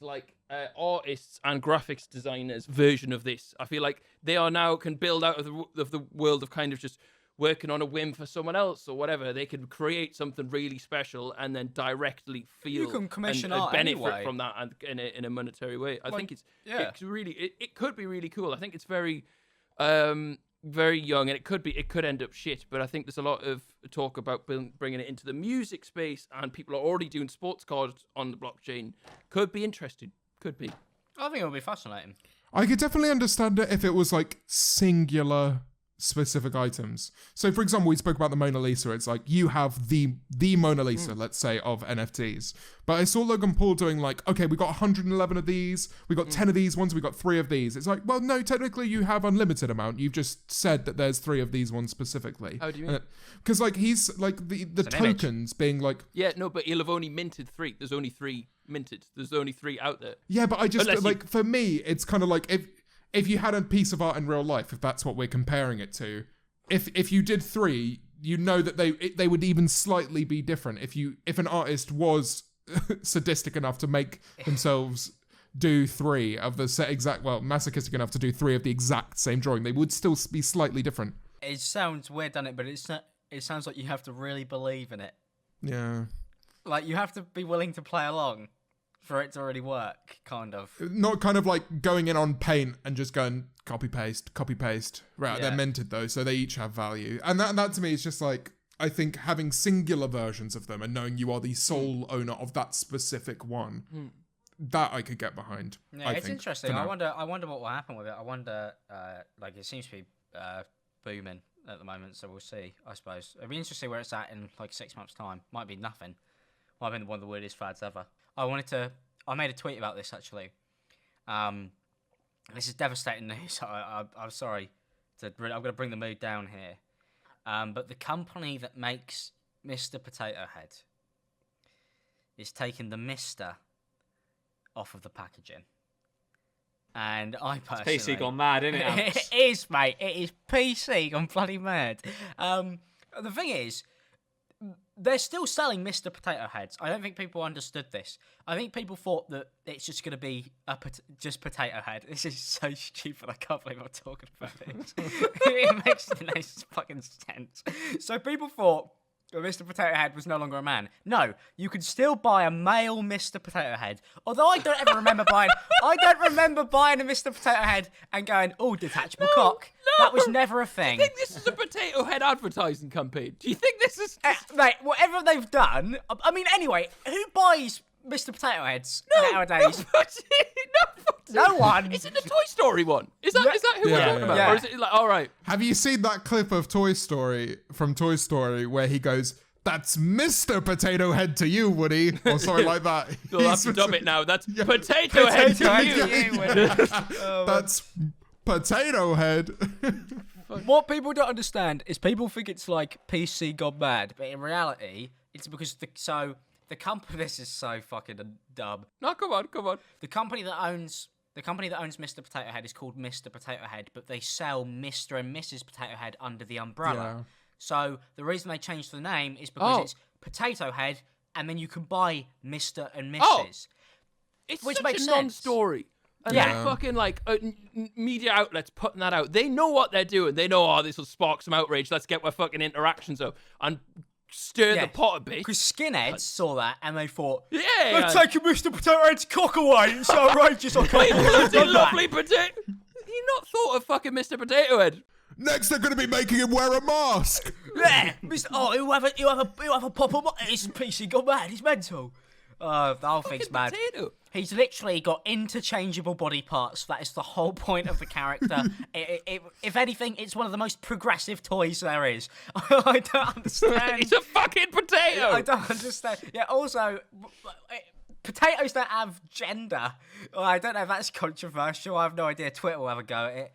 Speaker 1: like artists and graphics designers version of this. I feel like they are now can build out of the world of kind of just working on a whim for someone else or whatever. They can create something really special and then directly feel
Speaker 2: You can commission
Speaker 1: and
Speaker 2: art
Speaker 1: benefit
Speaker 2: anyway.
Speaker 1: from that and in a monetary way. I think it's really it could be really cool. I think it's very very young, and it could end up shit, but I think there's a lot of talk about bringing it into the music space, and people are already doing sports cards on the blockchain. Could be interesting. Could be.
Speaker 2: I think it'll be fascinating.
Speaker 4: I could definitely understand it if it was like singular specific items. So for example, we spoke about the Mona Lisa. It's like you have the Mona Lisa, let's say, of NFTs. But I saw Logan Paul doing like, okay, we got 111 of these, we got 10 of these ones, we got 3 of these. It's like, well, no, technically you have unlimited amount. You've just said that there's 3 of these ones specifically.
Speaker 1: How do you mean?
Speaker 4: Because like he's like the tokens being like,
Speaker 1: yeah, no, but he'll have only minted 3. There's only 3 minted. There's only 3 out there.
Speaker 4: Yeah, but I just for me, it's kind of like if you had a piece of art in real life, if that's what we're comparing it to, if you did 3, you know that they would even slightly be different. If an artist was sadistic enough to make themselves do 3 of the masochistic enough to do 3 of the exact same drawing, they would still be slightly different.
Speaker 2: It sounds weird, doesn't it? But it's not. It sounds like you have to really believe in it.
Speaker 4: Yeah.
Speaker 2: Like you have to be willing to play along for it to really work, kind of.
Speaker 4: Not kind of like going in on Paint and just going copy paste. Right,
Speaker 2: Yeah.
Speaker 4: they're minted though, so they each have value. And that to me is just like, I think having singular versions of them and knowing you are the sole owner of that specific one, that I could get behind.
Speaker 2: Yeah, it's interesting.
Speaker 4: for
Speaker 2: I
Speaker 4: now.
Speaker 2: wonder what will happen with it. I wonder, like it seems to be booming at the moment, so we'll see. I suppose it'll be interesting to see where it's at in like 6 months' time. Might be nothing. Might be one of the weirdest fads ever. I made a tweet about this actually. This is devastating news. I'm sorry. I'm going to bring the mood down here. But the company that makes Mr. Potato Head is taking the Mr. off of the packaging. And I personally...
Speaker 3: It's PC gone mad, isn't it?
Speaker 2: It is, mate. It is PC gone bloody mad. The thing is, they're still selling Mr. Potato Heads. I don't think people understood this. I think people thought that it's just going to be just Potato Head. This is so stupid. I can't believe I'm talking about this. It makes no fucking sense. So people thought that Mr. Potato Head was no longer a man. No, you could still buy a male Mr. Potato Head. Although I don't ever remember buying. I don't remember buying a Mr. Potato Head and going, "Oh, detachable cock."
Speaker 1: No.
Speaker 2: That was never a thing.
Speaker 1: Do you think this is a Potato Head advertising campaign? Do you think this is...
Speaker 2: Mate, whatever they've done. I mean, anyway, who buys Mr. Potato Heads nowadays? No one.
Speaker 1: Is it the Toy Story one? Is that who we're talking about?
Speaker 2: Yeah.
Speaker 1: Or is it like, all right.
Speaker 4: Have you seen that clip of Toy Story where he goes, "That's Mr. Potato Head to you, Woody," or something like that?
Speaker 1: You'll have to dub it now. That's Potato Head to you.
Speaker 4: That's Potato Head.
Speaker 2: What people don't understand is people think it's like PC gone mad, but in reality, it's because the company. This is so fucking dumb.
Speaker 1: No, come on.
Speaker 2: The company that owns Mr. Potato Head is called Mr. Potato Head, but they sell Mr. and Mrs. Potato Head under the umbrella.
Speaker 4: Yeah.
Speaker 2: So the reason they changed the name is because it's Potato Head, and then you can buy Mr. and Mrs.
Speaker 1: It's
Speaker 2: Which
Speaker 1: such
Speaker 2: makes
Speaker 1: a
Speaker 2: sense.
Speaker 1: non-story. And
Speaker 2: Yeah.
Speaker 1: they're fucking like media outlets putting that out. They know what they're doing. They know, this will spark some outrage. Let's get our fucking interactions up and stir the pot a bit.
Speaker 2: Because skinheads saw that and they thought,
Speaker 1: Yeah.
Speaker 2: they're taking Mr. Potato Head's cock away. It's outrageous. I can't believe
Speaker 1: Bloody lovely potato. You not thought of fucking Mr. Potato Head?
Speaker 4: Next, they're going to be making him wear a mask.
Speaker 2: Yeah, he'll have a pop-up. It's PC gone mad. He's mental. The whole thing's mad.
Speaker 1: Potato.
Speaker 2: He's literally got interchangeable body parts. That is the whole point of the character. If anything, it's one of the most progressive toys there is. I don't understand.
Speaker 1: It's a fucking potato.
Speaker 2: I don't understand. Yeah, also, potatoes don't have gender. I don't know if that's controversial. I have no idea. Twitter will have a go at it.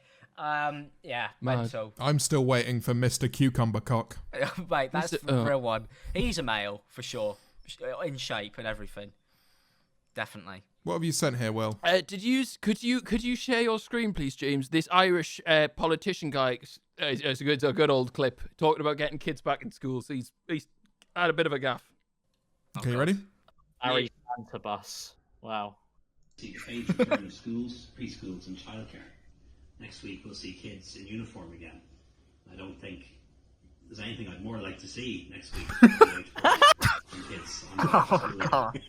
Speaker 2: Yeah, mental.
Speaker 4: I'm still waiting for Mr. Cucumber Cock.
Speaker 2: Mate, that's the real one. He's a male, for sure. In shape and everything. definitely.
Speaker 4: What have you sent here, Will?
Speaker 1: Could you share your screen, please, James? This Irish politician guy, it's a good old clip talking about getting kids back in school. So he's had a bit of a gaff.
Speaker 4: Okay, you ready?
Speaker 3: Harry Santa bus. Wow.
Speaker 5: See the phased return of schools, preschools, and childcare. Next week we'll see kids in uniform again. I don't think there's anything I'd more like to see next week than kids on the school again.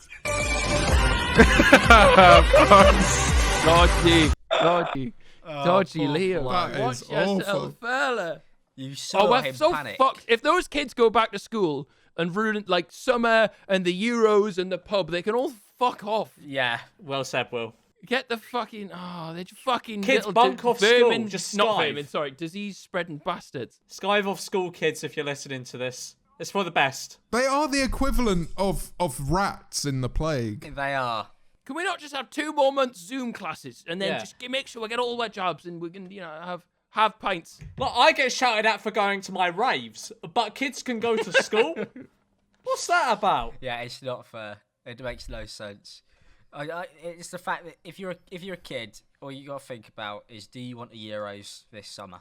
Speaker 1: Dodgy Leo.
Speaker 4: That
Speaker 1: Watch
Speaker 4: is
Speaker 1: yourself,
Speaker 4: awful.
Speaker 1: fella.
Speaker 2: You saw him
Speaker 1: so
Speaker 2: panic.
Speaker 1: fucked. If those kids go back to school and ruin like summer and the Euros and the pub, they can all fuck off.
Speaker 2: Yeah.
Speaker 3: Well said, Will.
Speaker 1: Get the fucking they're just fucking
Speaker 3: Kids
Speaker 1: little
Speaker 3: bunk off
Speaker 1: vermin,
Speaker 3: school, just
Speaker 1: not
Speaker 3: skive.
Speaker 1: vermin, sorry, disease spreading bastards.
Speaker 3: Skive off school, kids, if you're listening to this. It's for the best.
Speaker 4: They are the equivalent of rats in the plague.
Speaker 2: They are.
Speaker 1: Can we not just have 2 more months Zoom classes and then
Speaker 3: Yeah.
Speaker 1: just make sure we get all our jobs and we can have pints?
Speaker 3: Like, I get shouted at for going to my raves, but kids can go to school? What's that about?
Speaker 2: Yeah, it's not fair. It makes no sense. It's the fact that if you're a kid, all you got to think about is, do you want the Euros this summer?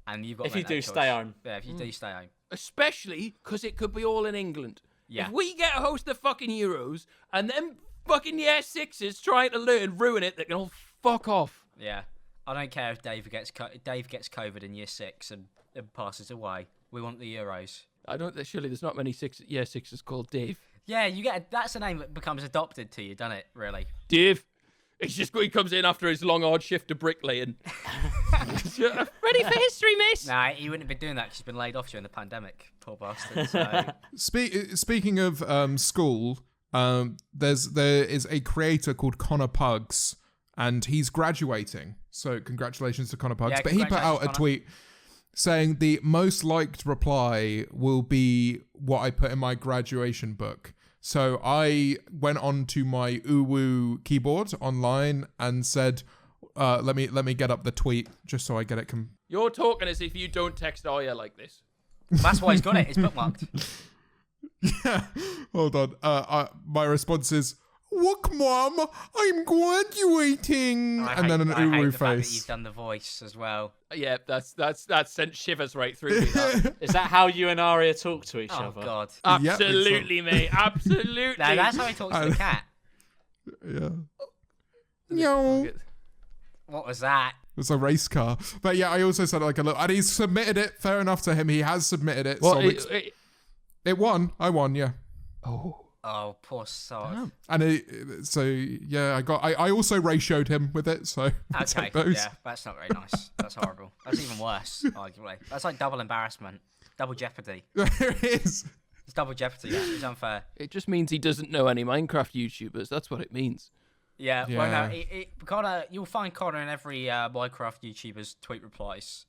Speaker 2: And you've got.
Speaker 3: If
Speaker 2: to
Speaker 3: you
Speaker 2: make
Speaker 3: do,
Speaker 2: that
Speaker 3: stay
Speaker 2: choice.
Speaker 3: home.
Speaker 2: Yeah, if you do, stay home.
Speaker 1: Especially because it could be all in England.
Speaker 2: Yeah.
Speaker 1: If we get a host the fucking Euros and then fucking year sixes trying to learn ruin it, they can all fuck off.
Speaker 2: Yeah, I don't care if Dave gets COVID in year 6 and passes away. We want the Euros.
Speaker 1: Surely there's not many year sixes called Dave.
Speaker 2: Yeah, you get that's the name that becomes adopted to you, doesn't it? Really?
Speaker 1: Dave. It's just he comes in after his long hard shift of bricklaying. Ready for history, miss?
Speaker 2: Nah, he wouldn't have been doing that because he's been laid off during the pandemic. Poor bastard. So.
Speaker 4: Speaking of school, there is a creator called Connor Pugs, and he's graduating. So congratulations to Connor Pugs.
Speaker 2: Yeah,
Speaker 4: but he put out a
Speaker 2: Connor.
Speaker 4: tweet saying the most liked reply will be what I put in my graduation book. So I went on to my Uwu keyboard online and said, let me get up the tweet just so I get it.
Speaker 1: You're talking as if you don't text Aya like this.
Speaker 2: That's why he's got it. It's bookmarked.
Speaker 4: Yeah, hold on. My response is, "Look, Mom, I'm graduating," and then an
Speaker 2: I hate
Speaker 4: Uwu
Speaker 2: the fact that
Speaker 4: face.
Speaker 2: you've done the voice as well.
Speaker 1: Yeah, that sent shivers right through me. That.
Speaker 3: Is that how you and Arya talk to each
Speaker 2: Oh
Speaker 3: other?
Speaker 2: God.
Speaker 1: Absolutely, mate. Absolutely.
Speaker 2: No, that's how he talks to the cat.
Speaker 4: Yeah. Yo.
Speaker 2: What was that?
Speaker 4: It's a race car. But yeah, I also said like a little, and he's submitted it. Fair enough to him. He has submitted it.
Speaker 1: Well,
Speaker 4: So it won. I won. Yeah.
Speaker 2: Oh, poor sod.
Speaker 4: And so yeah, I also ratioed him with it. So it's
Speaker 2: Okay,
Speaker 4: like those.
Speaker 2: yeah, that's not very nice. That's horrible. That's even worse, arguably. That's like double embarrassment. Double jeopardy.
Speaker 4: There it is.
Speaker 2: It's double jeopardy. That. It's unfair.
Speaker 1: It just means he doesn't know any Minecraft YouTubers. That's what it means.
Speaker 2: Yeah, well, no,
Speaker 4: Yeah.
Speaker 2: Connor, you'll find Connor in every Minecraft YouTuber's tweet replies.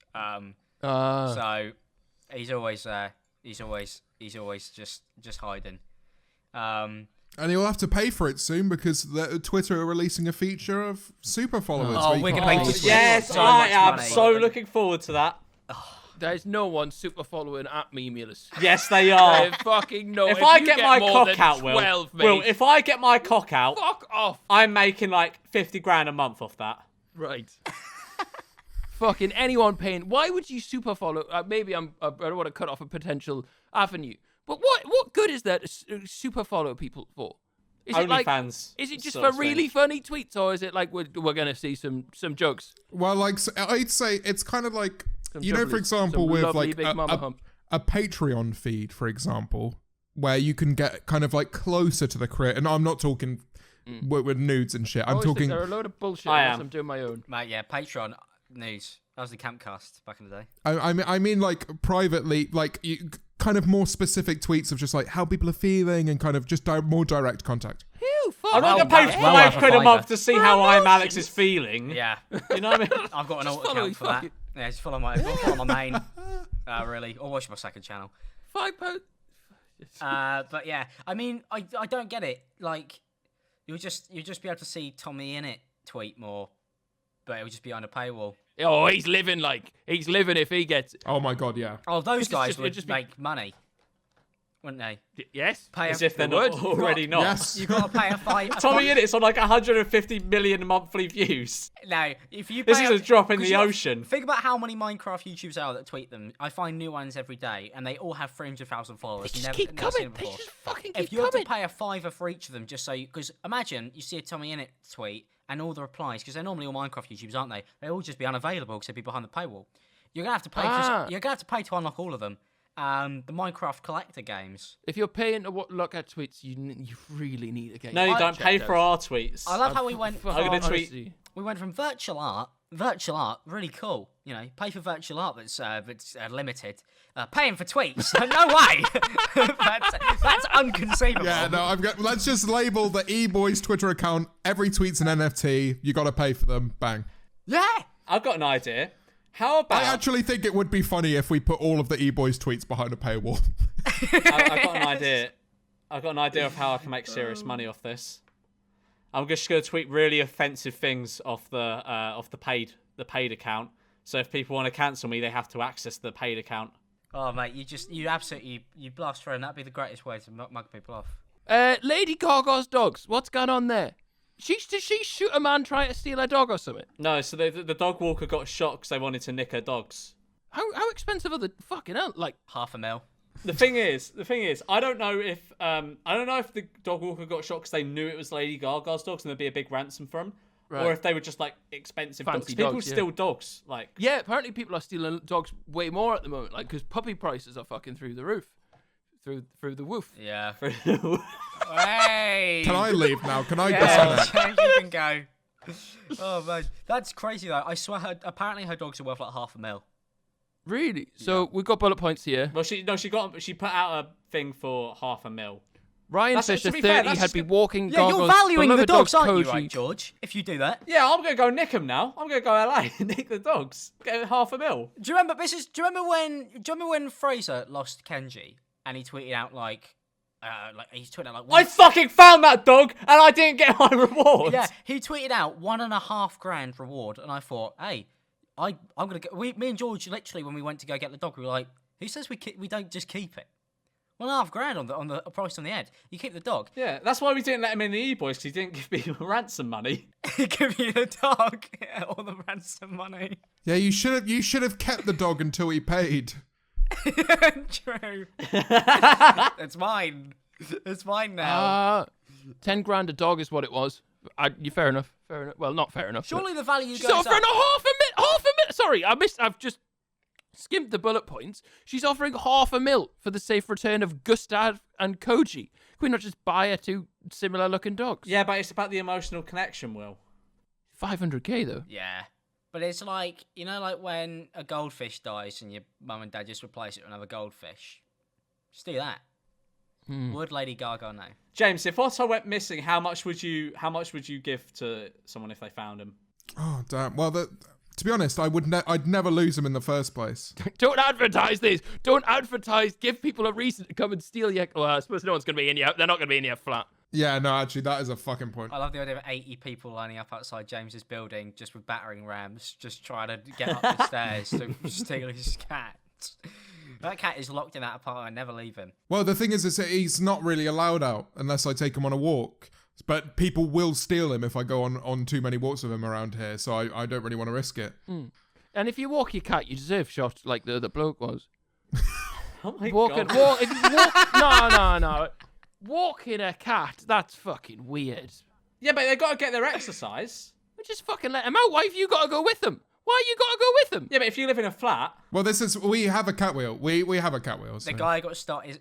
Speaker 2: So he's always just hiding.
Speaker 4: And you'll have to pay for it soon because Twitter are releasing a feature of super followers.
Speaker 2: Oh,
Speaker 4: where you
Speaker 2: we're
Speaker 4: can
Speaker 2: gonna
Speaker 4: follow
Speaker 2: make
Speaker 4: us.
Speaker 2: this-
Speaker 3: Yes,
Speaker 2: So
Speaker 3: I
Speaker 2: much
Speaker 3: am
Speaker 2: money.
Speaker 3: so looking forward to that.
Speaker 1: There's no one super following at Memulus.
Speaker 3: Yes, they are.
Speaker 1: Fucking no.
Speaker 3: If I
Speaker 1: you
Speaker 3: get my
Speaker 1: more
Speaker 3: cock
Speaker 1: than
Speaker 3: out, Will,
Speaker 1: 12, mate,
Speaker 3: Will, if I get my cock out,
Speaker 1: fuck off.
Speaker 3: I'm making like 50 grand a month off that.
Speaker 1: Right. Fucking anyone paying. Why would you super follow? Maybe I don't want to cut off a potential avenue. But what good is there to super follow people for? Is it like
Speaker 3: OnlyFans.
Speaker 1: Is it just
Speaker 3: sort
Speaker 1: for
Speaker 3: of
Speaker 1: really
Speaker 3: thing.
Speaker 1: funny tweets, or is it like we're gonna see some jokes?
Speaker 4: Well, like I'd say it's kind of like
Speaker 1: Some
Speaker 4: you know, for
Speaker 1: jubblies,
Speaker 4: example,
Speaker 1: some
Speaker 4: with
Speaker 1: lovely
Speaker 4: like
Speaker 1: big mama hump.
Speaker 4: a Patreon feed, for example, where you can get kind of like closer to the creator. And I'm not talking with nudes and shit.
Speaker 1: I
Speaker 4: I'm
Speaker 1: always think
Speaker 4: talking.
Speaker 1: they're a load of bullshit.
Speaker 3: I
Speaker 1: unless
Speaker 3: am.
Speaker 1: I'm doing my own.
Speaker 2: Mate, yeah, Patreon news. That was the Campcast back in the day.
Speaker 4: I mean, like privately, like kind of more specific tweets of just like how people are feeling and kind of just more direct contact.
Speaker 1: Ew, fuck.
Speaker 3: I'm not
Speaker 2: Well,
Speaker 3: going to pay
Speaker 2: that's well worth
Speaker 3: £5
Speaker 2: a
Speaker 3: a
Speaker 2: fiver.
Speaker 3: month to see how I'm Alex is feeling.
Speaker 2: Yeah,
Speaker 3: You know what I mean?
Speaker 2: I've got an
Speaker 1: Just
Speaker 2: alt
Speaker 1: follow
Speaker 2: account
Speaker 1: me,
Speaker 2: for
Speaker 1: fuck
Speaker 2: that.
Speaker 1: it.
Speaker 2: Yeah, just follow my main. Really, or watch my second channel.
Speaker 1: £5.
Speaker 2: But yeah, I mean, I don't get it. Like, you'll just be able to see Tommy in it tweet more, but it'll just be on a paywall.
Speaker 1: Oh, he's living if he gets it.
Speaker 4: Oh my god, yeah.
Speaker 2: Oh, those
Speaker 1: It's
Speaker 2: guys
Speaker 1: just-
Speaker 2: would
Speaker 1: it'd just be-
Speaker 2: make money. wouldn't they?
Speaker 1: Yes.
Speaker 2: Pay
Speaker 3: As
Speaker 2: a,
Speaker 3: if they're not already not.
Speaker 4: Yes.
Speaker 2: you got to pay a fine.
Speaker 3: Tommy Innit's on like 150 million monthly views.
Speaker 2: No, if you
Speaker 3: This
Speaker 2: pay
Speaker 3: is a drop in
Speaker 2: 'cause
Speaker 3: the
Speaker 2: you got-
Speaker 3: ocean.
Speaker 2: Think about how many Minecraft YouTubers are that tweet them. I find new ones every day, and they all have 300,000 followers.
Speaker 1: They just
Speaker 2: never,
Speaker 1: keep
Speaker 2: never seen
Speaker 1: coming.
Speaker 2: it
Speaker 1: They
Speaker 2: before.
Speaker 1: just fucking
Speaker 2: If
Speaker 1: keep
Speaker 2: you have to
Speaker 1: coming.
Speaker 2: pay a $5 for each of them, just so you, because imagine you see a Tommy Innit tweet and all the replies, because they're normally all Minecraft YouTubers, aren't they? They all just be unavailable because they'd be behind the paywall. You're gonna have to pay. You're gonna have to pay to unlock all of them. The Minecraft collector games.
Speaker 1: If you're paying to look at tweets, you really need to get.
Speaker 3: No, you
Speaker 1: your
Speaker 3: don't
Speaker 1: checked
Speaker 3: pay
Speaker 1: out.
Speaker 3: for our tweets.
Speaker 2: I love how we went.
Speaker 1: Fuck,
Speaker 3: I'm gonna
Speaker 2: from-
Speaker 3: tweet-
Speaker 1: honestly.
Speaker 2: We went from virtual art, really cool. You know, pay for virtual art that's limited. Paying for tweets, no way. that's unconceivable.
Speaker 4: Yeah, no, let's just label the Eboys Twitter account. Every tweet's an NFT. You got to pay for them. Bang.
Speaker 2: Yeah.
Speaker 3: I've got an idea. How about...
Speaker 4: I actually think it would be funny if we put all of the Eboys tweets behind a paywall.
Speaker 3: I've got an idea. I've got an idea of how I can make serious money off this. I'm just going to tweet really offensive things off the paid account. So if people want to cancel me, they have to access the paid account.
Speaker 2: Oh mate, you absolutely blast through, and that'd be the greatest way to mug people off.
Speaker 1: Lady Gaga's dogs. What's going on there? Did she shoot a man trying to steal her dog or something?
Speaker 3: No, so the dog walker got shot because they wanted to nick her dogs.
Speaker 1: How expensive are the fucking hell? Like
Speaker 2: $500,000.
Speaker 3: The thing is, I don't know if the dog walker got shot because they knew it was Lady Gaga's dogs and there'd be a big ransom for them,
Speaker 1: Right.
Speaker 3: or if they were just like expensive
Speaker 1: Fancy
Speaker 3: dogs. People
Speaker 1: dogs, yeah.
Speaker 3: steal dogs, like
Speaker 1: yeah, apparently people are stealing dogs way more at the moment, like because puppy prices are fucking through the roof, through the woof.
Speaker 2: Yeah. Hey.
Speaker 4: Can I leave now? Can I
Speaker 2: Yeah,
Speaker 4: disconnect?
Speaker 2: you can go. Oh man, that's crazy though. I swear, apparently her dogs are worth like $500,000.
Speaker 1: Really? So we've got bullet points here.
Speaker 3: well, she put out a thing for $500,000.
Speaker 1: Ryan
Speaker 3: That's-
Speaker 1: Fisher,
Speaker 3: to be fair,
Speaker 1: 30,
Speaker 3: that's
Speaker 1: had been
Speaker 3: good.
Speaker 1: walking
Speaker 2: Yeah, you're
Speaker 1: Gaga's
Speaker 2: valuing the
Speaker 1: beloved
Speaker 2: dogs,
Speaker 1: dog,
Speaker 2: aren't you,
Speaker 1: Koji.
Speaker 2: right, George? If you do that.
Speaker 3: Yeah, I'm gonna go nick them now. I'm gonna go LA and nick the dogs. Get $500,000.
Speaker 2: Do you remember when Fraser lost Kenji and he tweeted out like
Speaker 3: I fucking found that dog and I didn't get my reward.
Speaker 2: yeah, he tweeted out $1.5 grand reward, and I thought, hey, I'm gonna go. Me and George literally when we went to go get the dog, we were like, who says we don't just keep it? $1.5 grand on the price on the head. You keep the dog.
Speaker 3: Yeah, that's why we didn't let him in the E-Boys because he didn't give me ransom money.
Speaker 2: Give you the dog or the ransom money.
Speaker 4: Yeah, you should have kept the dog until he paid.
Speaker 2: True. It's mine. It's mine now.
Speaker 1: 10 grand a dog is what it was. Fair enough. Fair enough. Well, not fair enough.
Speaker 2: Surely the value
Speaker 1: She's
Speaker 2: goes
Speaker 1: offering
Speaker 2: up.
Speaker 1: half a mil. Sorry, I've just skimmed the bullet points. She's offering $500,000 for the safe return of Gustav and Koji. Can we not just buy her two similar looking dogs?
Speaker 3: Yeah, but it's about the emotional connection, Will.
Speaker 1: 500k though.
Speaker 2: Yeah. But it's like, you know, like when a goldfish dies and your mum and dad just replace it with another goldfish. Just do that. Would Lady Gaga know?
Speaker 3: James, if Otto went missing, how much would you give to someone if they found him?
Speaker 4: Oh damn. Well, to be honest, I'd never lose him in the first place.
Speaker 1: Don't advertise this. Don't advertise. Give people a reason to come and steal your. Well, I suppose no one's going to be in your. They're not going to be in your flat.
Speaker 4: Yeah, no, actually, that is a fucking point.
Speaker 2: I love the idea of 80 people lining up outside James's building just with battering rams, just trying to get up the stairs to steal his cat. That cat is locked in that apartment. I never leave him.
Speaker 4: Well, the thing is he's not really allowed out unless I take him on a walk. But people will steal him if I go on too many walks with him around here, so I don't really want to risk it.
Speaker 1: And if you walk your cat, you deserve shot like the other bloke was.
Speaker 3: Oh my
Speaker 1: Walking,
Speaker 3: god.
Speaker 1: if you walk, no. Walking a cat, that's fucking weird.
Speaker 3: Yeah, but they got to get their exercise.
Speaker 1: We just fucking let him out. Why have you got to go with them? Why you got to go with them?
Speaker 3: Yeah, but if you live in a flat,
Speaker 4: Well, we have a cat wheel. We have a cat wheel. So.
Speaker 2: The guy who got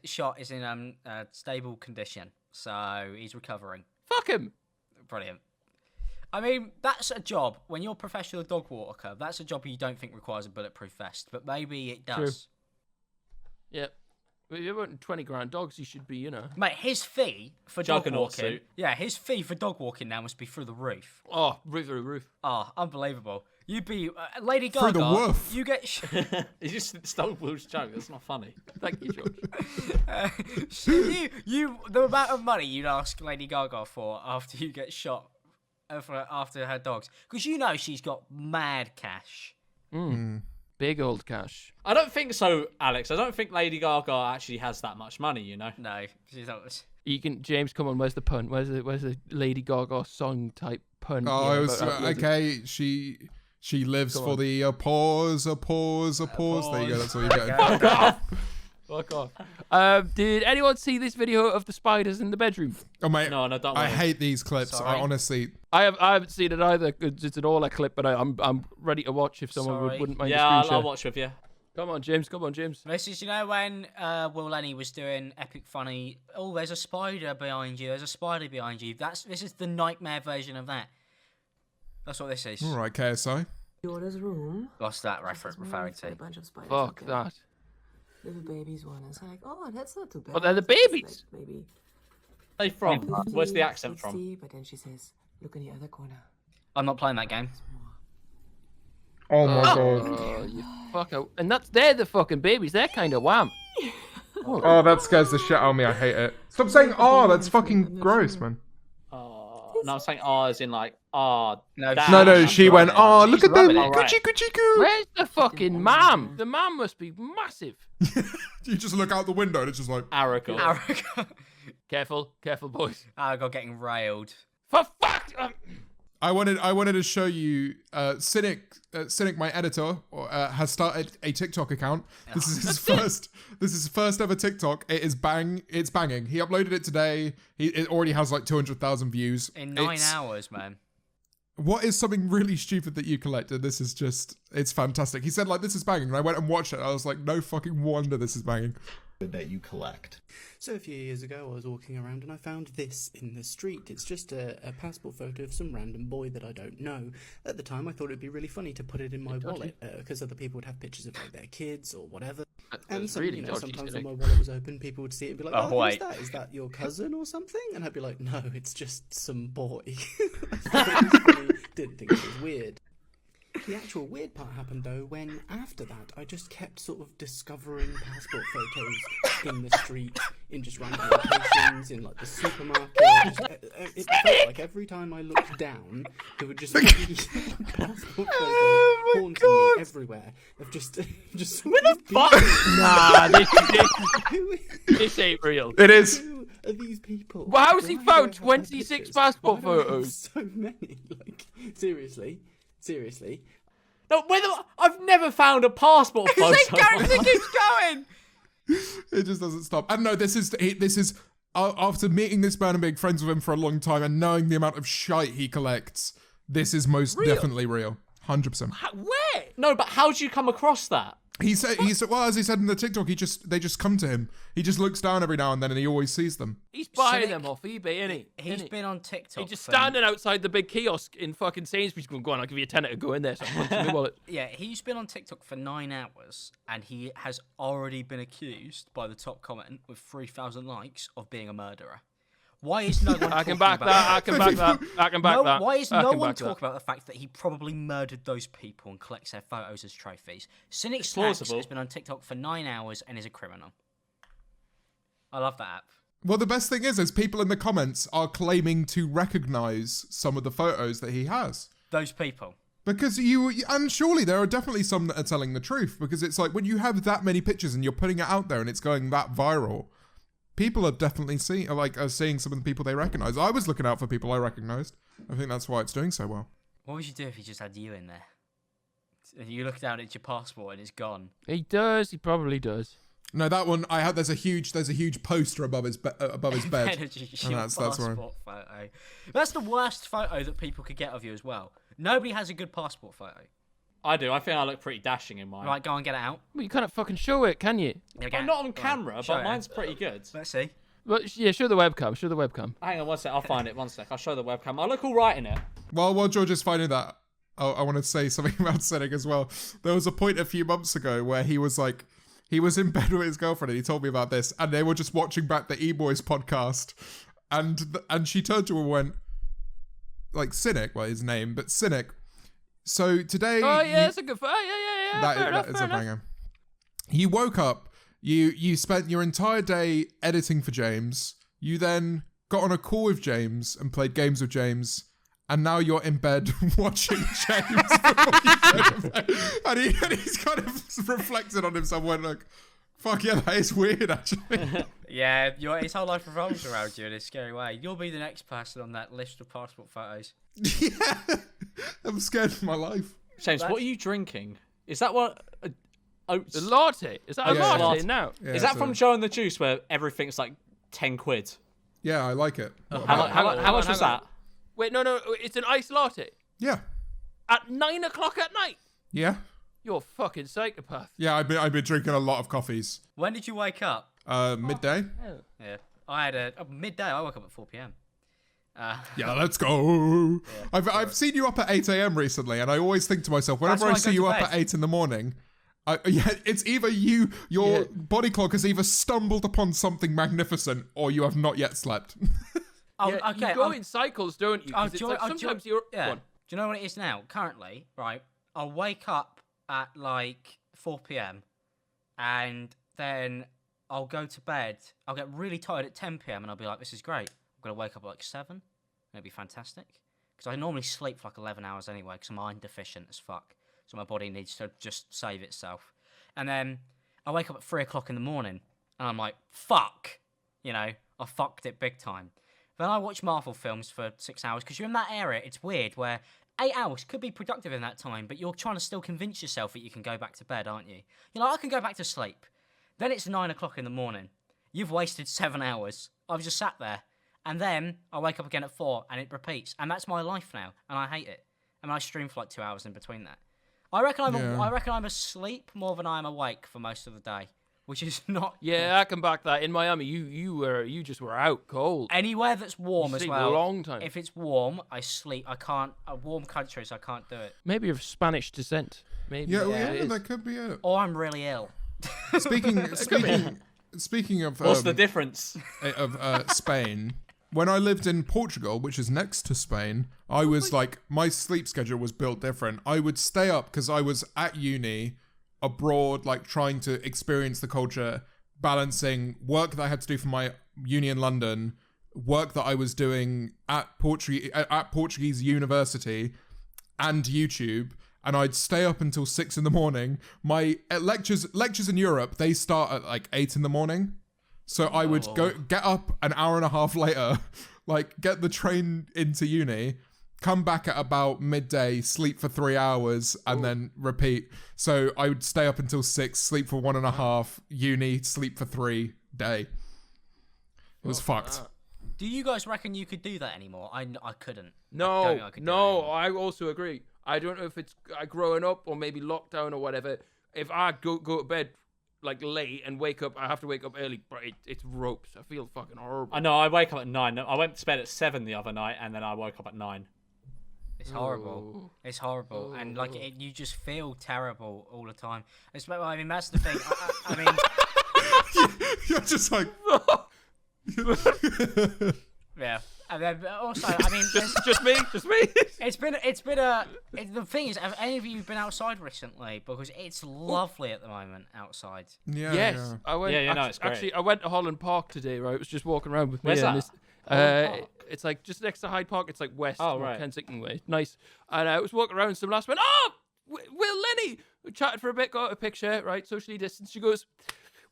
Speaker 2: shot is in stable condition, so he's recovering.
Speaker 1: Fuck him.
Speaker 2: Brilliant. I mean, that's a job. When you're a professional dog walker, that's a job you don't think requires a bulletproof vest, but maybe it does.
Speaker 1: Yep. Well, you're wanting 20 grand dogs, you should be, you know.
Speaker 2: Mate, his fee for dog
Speaker 3: Juggernaut
Speaker 2: walking.
Speaker 3: suit.
Speaker 2: Yeah, his fee for dog walking now must be through the roof.
Speaker 1: Oh, roof through the roof.
Speaker 2: Oh, unbelievable. You'd be Lady Gaga.
Speaker 4: Through the roof.
Speaker 2: You get
Speaker 3: he just stole Will's joke. That's not funny.
Speaker 1: Thank you, George.
Speaker 2: the amount of money you'd ask Lady Gaga for after you get shot after her dogs, because you know she's got mad cash.
Speaker 1: Big old cash.
Speaker 3: I don't think so, Alex. I don't think Lady Gaga actually has that much money, you know?
Speaker 2: No, she's not.
Speaker 1: You can, James, come on, where's the pun? Where's the Lady Gaga song type pun?
Speaker 4: Oh,
Speaker 1: here
Speaker 4: it was,
Speaker 1: about
Speaker 4: okay. She lives
Speaker 1: Come
Speaker 4: for
Speaker 1: on.
Speaker 4: the applause. There you go. That's all you get.
Speaker 1: Fuck off. Fuck off. Did anyone see this video of the spiders in the bedroom?
Speaker 4: Oh mate,
Speaker 3: No, don't
Speaker 4: I
Speaker 3: worry.
Speaker 4: hate these clips.
Speaker 2: Sorry.
Speaker 4: I honestly.
Speaker 1: I haven't seen it either. It's an all clip, but I'm ready to watch if someone
Speaker 2: Sorry.
Speaker 1: wouldn't mind.
Speaker 3: Yeah,
Speaker 1: a
Speaker 3: I'll
Speaker 1: screen share.
Speaker 3: watch with you.
Speaker 1: Come on, James. Come on, James.
Speaker 2: This is, you know, when Will Lenny was doing Epic Funny. Oh, there's a spider behind you. There's a spider behind you. This is the nightmare version of that. That's what this is.
Speaker 4: All right, KSI.
Speaker 6: Daughter's room.
Speaker 2: What's that referring
Speaker 6: A
Speaker 2: to?
Speaker 6: bunch of spiders.
Speaker 1: Fuck
Speaker 6: up there.
Speaker 1: that.
Speaker 6: Little babies one. It's like, oh, that's not too bad.
Speaker 1: Oh, they're the
Speaker 6: It's
Speaker 1: babies?
Speaker 6: Like maybe
Speaker 3: They from?
Speaker 6: 50,
Speaker 3: Where's the accent
Speaker 6: 60,
Speaker 3: from?
Speaker 6: But then she says, look in the other corner.
Speaker 2: I'm not playing that game.
Speaker 4: Oh my god.
Speaker 1: Oh, you fucker. And they're the fucking babies. They're kind of wham.
Speaker 4: Oh, that scares the shit out of me. I hate it. Stop saying "oh." That's fucking gross, man.
Speaker 3: No, I'm saying as in like, no,
Speaker 4: No, she went, "Oh, look at them,
Speaker 2: rubbing it.
Speaker 4: coochie coochie coo."
Speaker 1: Where's the fucking mam? The mam must be massive.
Speaker 4: You just look out the window and it's just like.
Speaker 3: Aragorn.
Speaker 1: Careful, boys.
Speaker 2: Aragorn getting railed.
Speaker 1: For fuck!
Speaker 4: I wanted to show you. Cynic, my editor, has started a TikTok account. This is his first. This is his first ever TikTok. It's banging. He uploaded it today. It already has like 200,000 views
Speaker 2: In 9 hours, man.
Speaker 4: What is something really stupid that you collected? This is just. It's fantastic. He said like this is banging, and I went and watched it. I was like, no fucking wonder this is banging.
Speaker 7: That you collect. So a few years ago I was walking around and I found this in the street. It's just a passport photo of some random boy that I don't know. At the time I thought it'd be really funny to put it in my wallet because other people would have pictures of like their kids or whatever. And some,
Speaker 1: really
Speaker 7: you know,
Speaker 1: dodgy,
Speaker 7: sometimes
Speaker 1: Cynic.
Speaker 7: when my wallet was open people would see it and be like,
Speaker 2: Oh,
Speaker 7: who's
Speaker 2: wait.
Speaker 7: that? Is that your cousin or something? And I'd be like, no, it's just some boy. I thought it was funny, didn't think it was weird. The actual weird part happened though when after that I just kept sort of discovering passport photos in the street, in just random locations, in like the supermarket. It felt like every time I looked down there would just be passport photos haunting me everywhere of just
Speaker 1: What the fuck? Nah, this ain't real.
Speaker 4: It is.
Speaker 7: Who are these people?
Speaker 1: Well, how's he
Speaker 7: Why do I
Speaker 1: found
Speaker 7: have their
Speaker 1: 26
Speaker 7: pictures?
Speaker 1: passport
Speaker 7: Why do I have
Speaker 1: photos?
Speaker 7: so many, like seriously.
Speaker 3: No, I've never found a passport photo.
Speaker 2: It keeps going!
Speaker 4: It just doesn't stop. And no, this is after meeting this man and being friends with him for a long time and knowing the amount of shite he collects. This is most definitely real, 100%.
Speaker 1: Where?
Speaker 3: No, but how do you come across that?
Speaker 4: He said, well, as he said in the TikTok, they just come to him. He just looks down every now and then, and he always sees them.
Speaker 1: He's buying
Speaker 2: Cynic,
Speaker 1: them off eBay, isn't he?
Speaker 2: He's been on TikTok.
Speaker 1: He's just
Speaker 2: for-
Speaker 1: standing outside the big kiosk in fucking Sainsbury's going, go on, I'll give you a tenner to go in there. So I'm punching my wallet.
Speaker 2: Yeah, he's been on TikTok for 9 hours, and he has already been accused by the top comment with 3,000 likes of being a murderer. Why is no one
Speaker 1: I can
Speaker 2: talking
Speaker 1: back
Speaker 2: about
Speaker 1: that. I can back that. I can back
Speaker 2: No,
Speaker 1: that.
Speaker 2: why is
Speaker 1: I
Speaker 2: no
Speaker 1: can
Speaker 2: one
Speaker 1: back that.
Speaker 2: talking about the fact that he probably murdered those people and collects their photos as trophies? Cynic Stacks
Speaker 3: plausible.
Speaker 2: has been on TikTok for 9 hours and is a criminal. I love that app.
Speaker 4: Well, the best thing is people in the comments are claiming to recognize some of the photos that he has.
Speaker 2: Those people.
Speaker 4: Because and surely there are definitely some that are telling the truth. Because it's like when you have that many pictures and you're putting it out there and it's going that viral, people are definitely seeing some of the people they recognize. I was looking out for people I recognized. I think that's why it's doing so well.
Speaker 2: What would you do if he just had you in there? If you look down at your passport and it's gone.
Speaker 1: He does. He probably does.
Speaker 4: No, that one I had. There's a huge poster above his bed.
Speaker 2: Energy
Speaker 4: And that's where-
Speaker 2: passport photo. That's the worst photo that people could get of you as well. Nobody has a good passport photo.
Speaker 3: I do. I think I look pretty dashing in mine.
Speaker 2: Right, go on, get it out.
Speaker 1: Well, you can't fucking show it, can you?
Speaker 2: Yeah,
Speaker 3: I'm not on camera,
Speaker 2: show
Speaker 3: but
Speaker 2: it.
Speaker 3: mine's pretty good.
Speaker 2: Let's see.
Speaker 1: Well, yeah, show the webcam. Show the webcam.
Speaker 3: Hang on one sec. I'll find it. One sec. I'll show the webcam. I look all right in it.
Speaker 4: While George is finding that, I want to say something about Cynic as well. There was a point a few months ago where he was in bed with his girlfriend and he told me about this, and they were just watching back the Eboys podcast, and she turned to him and went, like, Cynic, well, his name, but Cynic. So today...
Speaker 1: Oh, yeah, that's a good photo. Yeah.
Speaker 4: That is a banger. You woke up, you spent your entire day editing for James, you then got on a call with James and played games with James, and now you're in bed watching James before you go to bed. And he's kind of reflected on himself, went like, fuck yeah, that is weird, actually.
Speaker 2: Yeah, his whole life revolves around you in a scary way. You'll be the next person on that list of passport photos.
Speaker 4: Yeah, I'm scared for my life.
Speaker 3: James, what are you drinking? Is that what? Oats?
Speaker 1: The latte. Is that a
Speaker 4: Yeah.
Speaker 1: latte now?
Speaker 4: Yeah,
Speaker 3: Is that
Speaker 4: so-
Speaker 3: from Joe and the Juice, where everything's like 10 quid?
Speaker 4: Yeah, I like it.
Speaker 3: How much was that?
Speaker 1: Wait, no, it's an iced latte.
Speaker 4: Yeah.
Speaker 1: At 9 o'clock at night?
Speaker 4: Yeah.
Speaker 1: You're a fucking psychopath.
Speaker 4: Yeah, I've been drinking a lot of coffees.
Speaker 2: When did you wake up?
Speaker 4: Midday.
Speaker 2: Yeah, I had midday. I woke up at 4 p.m.
Speaker 4: Yeah, let's go. I've seen you up at 8 a.m. recently, and I always think to myself, whenever I
Speaker 2: That's why
Speaker 4: see
Speaker 2: I go
Speaker 4: you
Speaker 2: to
Speaker 4: up
Speaker 2: bed.
Speaker 4: at 8 in the morning, it's either your body clock has either stumbled upon something magnificent, or you have not yet slept.
Speaker 2: Oh,
Speaker 1: Yeah,
Speaker 2: okay.
Speaker 1: you go in cycles, don't you? 'Cause it's like sometimes you're...
Speaker 2: Yeah.
Speaker 1: Go on.
Speaker 2: Do you know what it is now? Currently, right? I'll wake up at like 4 p.m. and then I'll go to bed. I'll get really tired at 10 p.m. and I'll be like, this is great. I'm going to wake up at like 7. It'll be fantastic. Because I normally sleep for like 11 hours anyway because I'm iron deficient as fuck. So my body needs to just save itself. And then I wake up at 3 o'clock in the morning and I'm like, fuck. You know, I fucked it big time. Then I watch Marvel films for 6 hours because you're in that area. It's weird where 8 hours could be productive in that time, but you're trying to still convince yourself that you can go back to bed, aren't you? You're like, I can go back to sleep. Then it's 9 o'clock in the morning. You've wasted 7 hours. I've just sat there. And then I wake up again at 4 and it repeats. And that's my life now. And I hate it. I mean, I stream for like 2 hours in between that. I reckon I'm asleep more than I am awake for most of the day. Which is not...
Speaker 1: Yeah, I can back that. In Miami, you just were out cold.
Speaker 2: Anywhere that's warm
Speaker 1: You
Speaker 2: as
Speaker 1: sleep
Speaker 2: well.
Speaker 1: a long time.
Speaker 2: If it's warm, I sleep. I can't... warm countries, I can't do it.
Speaker 1: Maybe you're of Spanish descent. Maybe.
Speaker 4: Yeah,
Speaker 1: it is.
Speaker 4: that could be it.
Speaker 2: Or I'm really ill.
Speaker 4: Speaking of
Speaker 3: What's the difference?
Speaker 4: of Spain, when I lived in Portugal, which is next to Spain, I was like, my sleep schedule was built different. I would stay up because I was at uni abroad, like trying to experience the culture, balancing work that I had to do for my uni in London, work that I was doing at Portuguese university, and YouTube. And I'd stay up until 6 in the morning. My lectures in Europe, they start at like 8 in the morning. So I would get up an hour and a half later, like get the train into uni, come back at about midday, sleep for 3 hours, and then repeat. So I would stay up until 6, sleep for 1.5, uni, sleep for 3, day. It was fucked.
Speaker 2: Do you guys reckon you could do that anymore? I couldn't.
Speaker 1: No,
Speaker 2: I don't think I could do that anymore.
Speaker 1: I also agree. I don't know if it's growing up or maybe lockdown or whatever. If I go to bed like late and wake up, I have to wake up early, but it's ropes. I feel fucking horrible.
Speaker 3: I know, I wake up at 9. I went to bed at 7 the other night, and then I woke up at 9.
Speaker 2: It's horrible. It's horrible, and like you just feel terrible all the time. I mean, that's the thing. I mean,
Speaker 4: You're just like...
Speaker 2: yeah. And then also, I mean,
Speaker 1: just me.
Speaker 2: The thing is, have any of you been outside recently? Because it's lovely at the moment outside.
Speaker 4: Yeah,
Speaker 1: Yes,
Speaker 4: yeah.
Speaker 1: I went.
Speaker 3: it's great.
Speaker 1: Actually, I went to Holland Park today. Right, I was just walking around with
Speaker 3: Where's
Speaker 1: me.
Speaker 3: that?
Speaker 1: And it's like just next to Hyde Park. It's like west,
Speaker 3: right.
Speaker 1: Kensington way. Nice. And I was walking around, and some lass went, "Oh, Will Lenny." We chatted for a bit, got a picture. Right, socially distanced. She goes,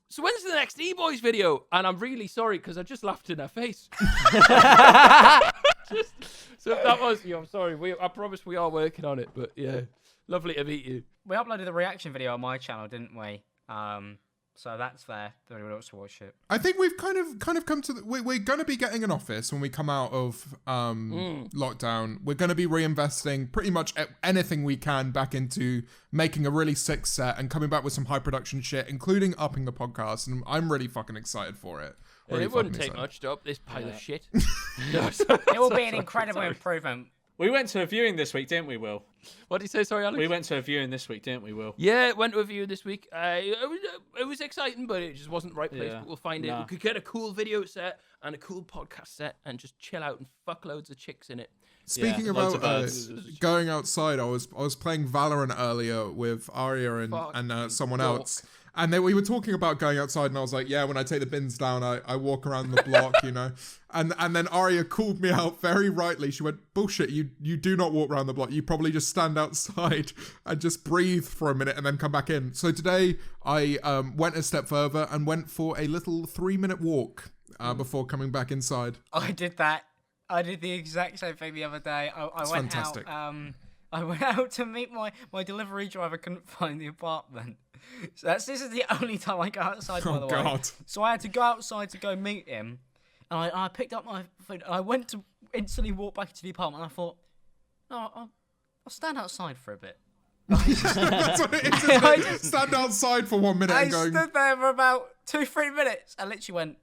Speaker 1: "So when's the next Eboys video?" And I'm really sorry because I just laughed in her face. So that was, I'm sorry. I promise we are working on it, but yeah, lovely to meet you.
Speaker 2: We uploaded the reaction video on my channel, didn't we? So that's there for anyone else to watch it.
Speaker 4: I think we've kind of come to we're going to be getting an office when we come out of lockdown. We're going to be reinvesting pretty much anything we can back into making a really sick set and coming back with some high production shit, including upping the podcast. And I'm really fucking excited for it.
Speaker 1: And
Speaker 4: Really
Speaker 1: it wouldn't
Speaker 4: fucking
Speaker 1: take
Speaker 4: excited.
Speaker 1: much to up this pile of shit.
Speaker 2: It will be an incredible improvement.
Speaker 3: We went to a viewing this week, didn't we, Will?
Speaker 1: What did you say? Sorry, Alex?
Speaker 3: We went to a viewing this week, didn't we, Will?
Speaker 1: Yeah, went to a view this week. It was exciting, but it just wasn't the right place.
Speaker 3: Yeah.
Speaker 1: But we'll find it.
Speaker 3: Nah.
Speaker 1: We could get a cool video set and a cool podcast set and just chill out and fuck loads of chicks in it.
Speaker 4: Speaking
Speaker 3: loads
Speaker 4: about
Speaker 3: of birds.
Speaker 4: going outside, I was playing Valorant earlier with Arya and someone else, And then we were talking about going outside, and I was like, yeah, when I take the bins down, I walk around the block, you know. And then Arya called me out very rightly. She went, bullshit, you do not walk around the block. You probably just stand outside and just breathe for a minute and then come back in. So today I went a step further and went for a little 3-minute walk before coming back inside.
Speaker 2: I did that. I did the exact same thing the other day. I went
Speaker 4: fantastic.
Speaker 2: out. I went out to meet my delivery driver. Couldn't find the apartment. So this is the only time I go outside. By the way.
Speaker 4: God.
Speaker 2: So I had to go outside to go meet him, and I picked up my food. And I went to instantly walk back into the apartment. And I thought, no, I'll stand outside for a bit.
Speaker 4: That's what it is, isn't
Speaker 2: I
Speaker 4: it?
Speaker 2: just-
Speaker 4: Stand outside for 1 minute
Speaker 2: I
Speaker 4: and going,
Speaker 2: stood there for about 2-3 minutes. I literally went,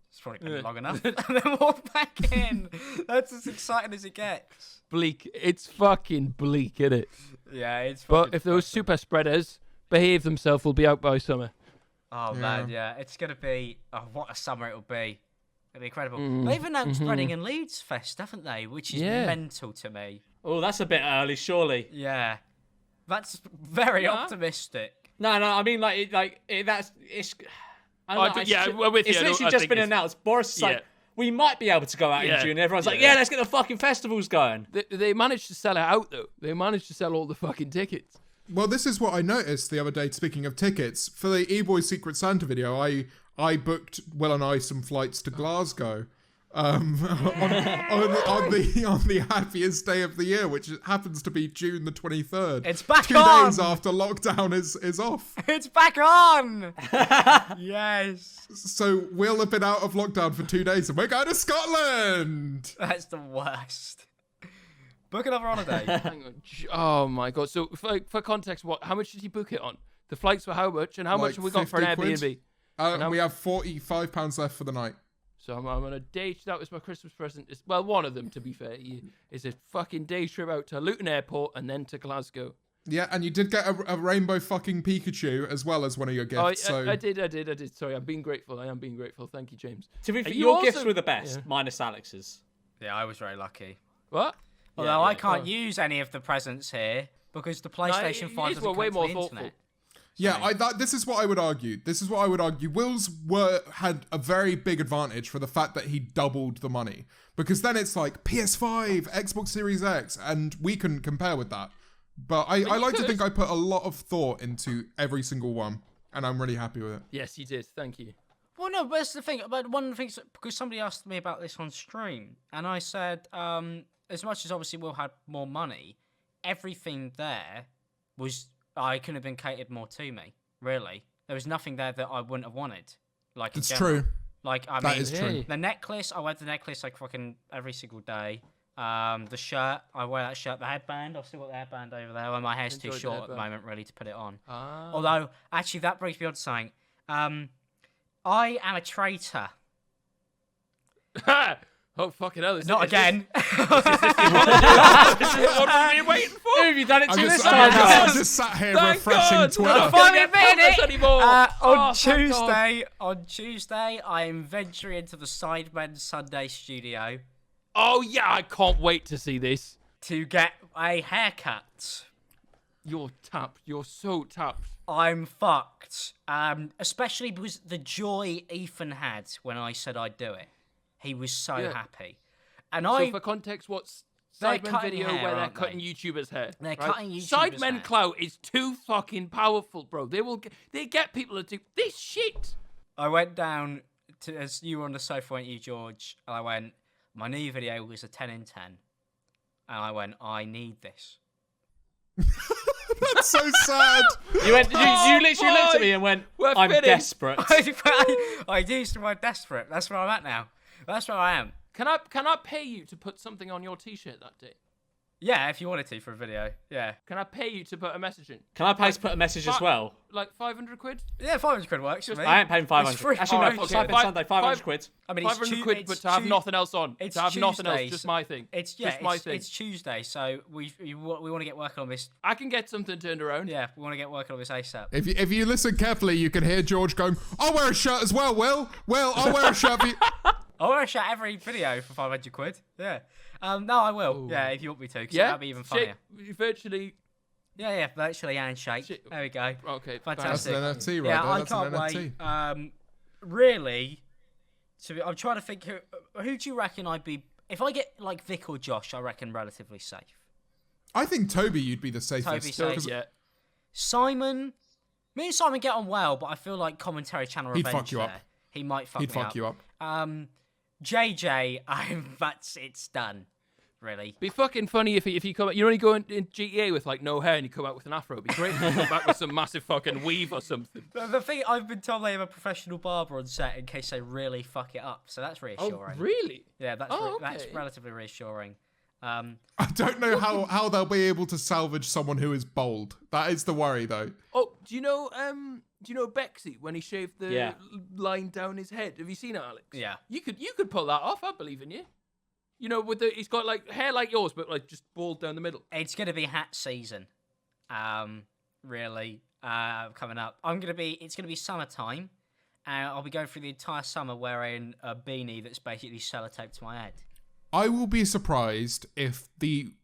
Speaker 2: it's probably going to be long enough. And then walked back in. That's as exciting as it gets.
Speaker 1: Bleak. It's fucking bleak, isn't it?
Speaker 2: Yeah, it's
Speaker 1: But
Speaker 2: fucking
Speaker 1: if those
Speaker 2: depressing.
Speaker 1: super spreaders behave themselves, we'll be out by summer.
Speaker 2: Oh,
Speaker 4: Yeah.
Speaker 2: man, yeah. It's going to be... Oh, what a summer it'll be. It'll be incredible. They've announced Reading and Leeds Fest, haven't they? Which is
Speaker 1: Yeah.
Speaker 2: mental to me.
Speaker 3: Oh, that's a bit early, surely.
Speaker 2: Yeah. That's very optimistic.
Speaker 3: No, I mean, it's. I don't know, it's
Speaker 1: yeah, we're with
Speaker 3: It's
Speaker 1: you.
Speaker 3: literally
Speaker 1: I
Speaker 3: just
Speaker 1: think
Speaker 3: been
Speaker 1: it's-
Speaker 3: announced. Boris is
Speaker 1: Yeah.
Speaker 3: like, we might be able to go out
Speaker 1: Yeah.
Speaker 3: in June. And everyone's like,
Speaker 1: Yeah.
Speaker 3: yeah, let's get the fucking festivals going.
Speaker 1: They managed to sell it out, though. They managed to sell all the fucking tickets.
Speaker 4: well, this is what I noticed the other day, speaking of tickets. For the Eboys Secret Santa video, I booked Will and I some flights to Glasgow on the happiest day of the year, which happens to be June the 23rd.
Speaker 2: It's back
Speaker 4: 2
Speaker 2: on!
Speaker 4: days after lockdown is off.
Speaker 2: It's back on! Yes.
Speaker 4: So we'll have been out of lockdown for 2 days and we're going to Scotland!
Speaker 2: That's the worst. Book another holiday.
Speaker 1: Hang on. Oh, my God. So, for context, how much did you book it on? The flights were how much? And how much
Speaker 4: Like
Speaker 1: have we got for an
Speaker 4: 50 quid?
Speaker 1: Airbnb?
Speaker 4: We have £45 left for the night.
Speaker 1: So I'm on a day. That was my Christmas present. Well, one of them, to be fair. Is a fucking day trip out to Luton Airport and then to Glasgow.
Speaker 4: Yeah, and you did get a rainbow fucking Pikachu as well as one of your gifts.
Speaker 1: I did. Sorry, I'm being grateful. I am being grateful. Thank you, James.
Speaker 3: To be fair,
Speaker 1: you
Speaker 3: your
Speaker 1: also-
Speaker 3: gifts were the best,
Speaker 1: Yeah.
Speaker 3: minus Alex's.
Speaker 2: Yeah, I was very lucky.
Speaker 1: What?
Speaker 2: Although
Speaker 3: yeah.
Speaker 2: I can't use any of the presents here because the PlayStation 5
Speaker 1: these
Speaker 2: doesn't
Speaker 1: were way
Speaker 2: connect to
Speaker 1: more
Speaker 2: the
Speaker 1: thoughtful.
Speaker 2: internet.
Speaker 4: Yeah, this is what I would argue. Will's had a very big advantage for the fact that he doubled the money. Because then it's like PS5, Xbox Series X, and we couldn't compare with that. But I like to think I put a lot of thought into every single one, and I'm really happy with it.
Speaker 1: Yes, you did. Thank you.
Speaker 2: Well, no, but that's the thing. But one of the things, because somebody asked me about this on stream, and I said, as much as obviously Will had more money, everything there was, I couldn't have been catered more to me, really. There was nothing there that I wouldn't have wanted. Like, in
Speaker 4: It's
Speaker 2: general.
Speaker 4: true.
Speaker 2: Like, I
Speaker 4: That
Speaker 2: mean,
Speaker 4: is true.
Speaker 1: Hey.
Speaker 2: the necklace, I wear the necklace like fucking every single day. The shirt, I wear that shirt. The headband, I've still got the headband over there. Well, my hair's too
Speaker 1: Enjoyed the
Speaker 2: short at the
Speaker 1: headband.
Speaker 2: moment, really, to put it on.
Speaker 1: Ah.
Speaker 2: Although, actually, that brings me on to something. I am a traitor.
Speaker 1: Oh, fucking hell. Is
Speaker 2: Not
Speaker 1: this-
Speaker 2: again.
Speaker 1: This is what we've been waiting for.
Speaker 3: Who have you done it to
Speaker 4: I'm
Speaker 3: this
Speaker 4: just,
Speaker 3: time?
Speaker 4: I'm
Speaker 3: Alex?
Speaker 4: just sat here
Speaker 1: Thank
Speaker 4: refreshing
Speaker 1: God.
Speaker 4: Twitter.
Speaker 1: I'm
Speaker 2: Finally
Speaker 1: Don't get
Speaker 2: made
Speaker 1: published
Speaker 2: it.
Speaker 1: anymore.
Speaker 2: On
Speaker 1: Oh, thank God.
Speaker 2: On Tuesday, I am venturing into the Sidemen Sunday studio
Speaker 1: Oh, yeah. I can't wait to see this.
Speaker 2: to get a haircut.
Speaker 1: You're tapped. You're so tapped.
Speaker 2: I'm fucked. Especially because the joy Ethan had when I said I'd do it. He was so
Speaker 1: Yeah.
Speaker 2: happy. And
Speaker 1: So
Speaker 2: I
Speaker 1: for context, what's
Speaker 2: They're
Speaker 1: Sidemen
Speaker 2: cutting
Speaker 1: video
Speaker 2: hair,
Speaker 1: where they're
Speaker 2: aren't
Speaker 1: cutting
Speaker 2: they?
Speaker 1: YouTubers' hair?
Speaker 2: They're
Speaker 1: right?
Speaker 2: cutting YouTubers'
Speaker 1: Sidemen
Speaker 2: hair.
Speaker 1: clout is too fucking powerful, bro. They get people to do this shit.
Speaker 2: I went down to, as you were on the sofa, weren't you, George? And I went, my new video was a 10 in 10. And I went, I need this.
Speaker 4: That's so sad.
Speaker 3: You literally looked at me
Speaker 1: boy.
Speaker 3: and went,
Speaker 1: We're
Speaker 3: I'm
Speaker 1: finished."
Speaker 3: desperate.
Speaker 2: I used the word desperate. That's where I'm at now. That's where I am.
Speaker 1: Can I pay you to put something on your t-shirt that day?
Speaker 2: Yeah, if you wanted to for a video. Yeah.
Speaker 1: Can I pay you to put a message in?
Speaker 3: Can I pay to put a message as well?
Speaker 1: Like 500 quid?
Speaker 2: Yeah, 500 quid works for me.
Speaker 3: I ain't paying 500.
Speaker 2: free.
Speaker 3: Actually, no,
Speaker 2: Oh,
Speaker 3: fuck
Speaker 2: okay.
Speaker 3: Cyber Sunday, 500 quid.
Speaker 2: I mean, it's
Speaker 1: 500 quid, but to have nothing else on.
Speaker 2: It's
Speaker 1: to have nothing else,
Speaker 2: Tuesday,
Speaker 1: just
Speaker 2: so-
Speaker 1: my thing.
Speaker 2: It's
Speaker 1: just my thing.
Speaker 2: It's Tuesday, so we want to get working on this.
Speaker 1: I can get something turned around.
Speaker 2: Yeah, we want to get working on this ASAP.
Speaker 4: If you listen carefully, you can hear George going, I'll wear a shirt as well, Will. Will, I'll wear a shirt for you.
Speaker 2: I'll wear a shirt every video for 500 quid. Yeah. No, I will. Yeah, if you want me to, because that'd be even funnier.
Speaker 1: Shit, virtually
Speaker 2: Yeah, virtually handshake.
Speaker 1: Shit.
Speaker 2: There we go.
Speaker 1: Okay,
Speaker 2: Fantastic.
Speaker 4: That's an NFT right
Speaker 2: Yeah,
Speaker 4: there.
Speaker 2: I
Speaker 4: That's
Speaker 2: can't
Speaker 4: an
Speaker 2: wait.
Speaker 4: NFT.
Speaker 2: Really, I'm trying to think who do you reckon I'd be if I get like Vic or Josh? I reckon relatively safe.
Speaker 4: I think Toby, you'd be the safest.
Speaker 2: Toby safe.
Speaker 1: Yeah.
Speaker 2: Simon, me and Simon get on well, but I feel like commentary channel
Speaker 4: He'd
Speaker 2: revenge
Speaker 4: fuck you up.
Speaker 2: there. He might fuck
Speaker 4: He'd
Speaker 2: me
Speaker 4: fuck
Speaker 2: up.
Speaker 4: you up.
Speaker 2: JJ, it's done. Really.
Speaker 1: Be fucking funny if you come. You're only going in GTA with like no hair and you come out with an afro. It'd be great if you come back with some massive fucking weave or something.
Speaker 2: The thing I've been told they have a professional barber on set in case they really fuck it up, so that's reassuring.
Speaker 1: Oh, really?
Speaker 2: Yeah, that's
Speaker 1: Oh,
Speaker 2: that's
Speaker 1: okay.
Speaker 2: relatively reassuring.
Speaker 4: I don't know how they'll be able to salvage someone who is bald. That is the worry, though.
Speaker 1: Oh, do you know Bexy when he shaved the
Speaker 3: Yeah.
Speaker 1: line down his head? Have you seen it, Alex?
Speaker 2: Yeah.
Speaker 1: You could pull that off. I believe in you. You know, he's got like hair like yours, but like just bald down the middle.
Speaker 2: It's gonna be hat season, really coming up. It's gonna be summertime, and I'll be going through the entire summer wearing a beanie that's basically sellotaped to my head.
Speaker 4: I will be surprised if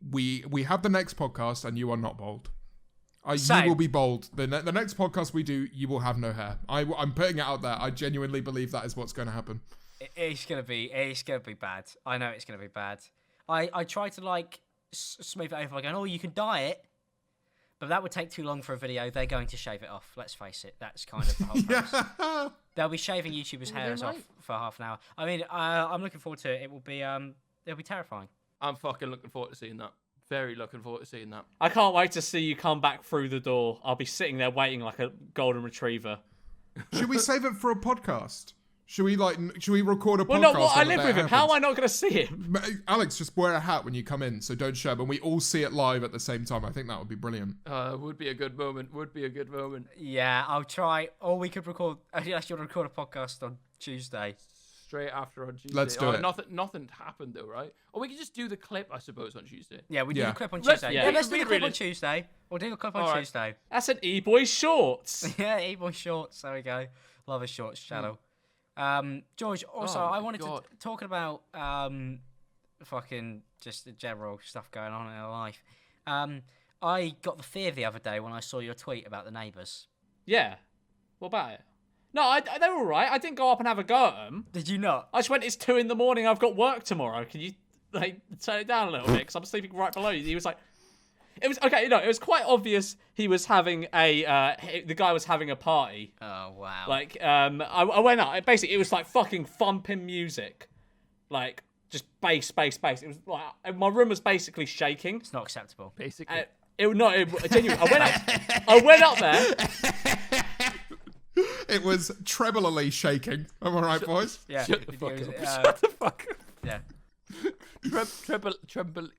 Speaker 4: we have the next podcast and you are not bald. You
Speaker 2: Same.
Speaker 4: will be bald. The next podcast we do, you will have no hair. I'm putting it out there. I genuinely believe that is what's going to happen.
Speaker 2: It's gonna be bad. I know it's gonna be bad. I try to like smooth it over by going, oh, you can dye it, but that would take too long for a video. They're going to shave it off. Let's face it. That's kind of the whole process. They'll be shaving YouTubers' hairs off for half an hour. I mean, I'm looking forward to it. It will be it'll be terrifying.
Speaker 1: I'm fucking looking forward to seeing that. Very looking forward to seeing that.
Speaker 3: I can't wait to see you come back through the door. I'll be sitting there waiting like a golden retriever.
Speaker 4: Should we save it for a podcast? Should we record a podcast?
Speaker 3: Well, no, I
Speaker 4: on the
Speaker 3: live
Speaker 4: day
Speaker 3: with
Speaker 4: it
Speaker 3: him. How am
Speaker 4: happens?
Speaker 3: I not going to see him?
Speaker 4: Alex, just wear a hat when you come in, so don't show up, and we all see it live at the same time. I think that would be brilliant.
Speaker 1: Would be a good moment.
Speaker 2: Yeah, I'll try. Or we could record. Actually, want to record a podcast on Tuesday.
Speaker 1: Straight after on Tuesday.
Speaker 4: Let's do it.
Speaker 1: Nothing happened though, right? Or we could just do the clip, I suppose, on Tuesday.
Speaker 2: Yeah, we do
Speaker 4: Yeah.
Speaker 2: a clip on
Speaker 1: Let's-
Speaker 2: Tuesday.
Speaker 1: yeah.
Speaker 2: Yeah, let's do a clip
Speaker 1: Really-
Speaker 2: on Tuesday. We'll do a clip on
Speaker 1: All right.
Speaker 2: Tuesday.
Speaker 3: That's an Eboys shorts.
Speaker 2: Yeah, Eboys shorts. There we go. Love a shorts channel. George. Also,
Speaker 1: Oh
Speaker 2: I
Speaker 1: my
Speaker 2: wanted
Speaker 1: God.
Speaker 2: to talk about fucking just the general stuff going on in our life. I got the fear the other day when I saw your tweet about the neighbours.
Speaker 3: Yeah. What about it? No, they were all right. I didn't go up and have a go at them.
Speaker 2: Did you not?
Speaker 3: I just went, it's 2 a.m. I've got work tomorrow. Can you like turn it down a little bit? Because I'm sleeping right below you. He was like, it was okay. No, it was quite obvious he was having the guy was having a party.
Speaker 2: Oh wow!
Speaker 3: Like, I went up. Basically, it was like fucking thumping music, like just bass. It was like my room was basically shaking.
Speaker 2: It's not acceptable.
Speaker 1: Basically.
Speaker 3: Genuinely. I went up there.
Speaker 4: It was trebly shaking. Am I right, boys?
Speaker 2: Yeah.
Speaker 1: Shut the fuck
Speaker 2: it was,
Speaker 1: up. Shut the fuck up.
Speaker 2: Yeah.
Speaker 1: Tremble.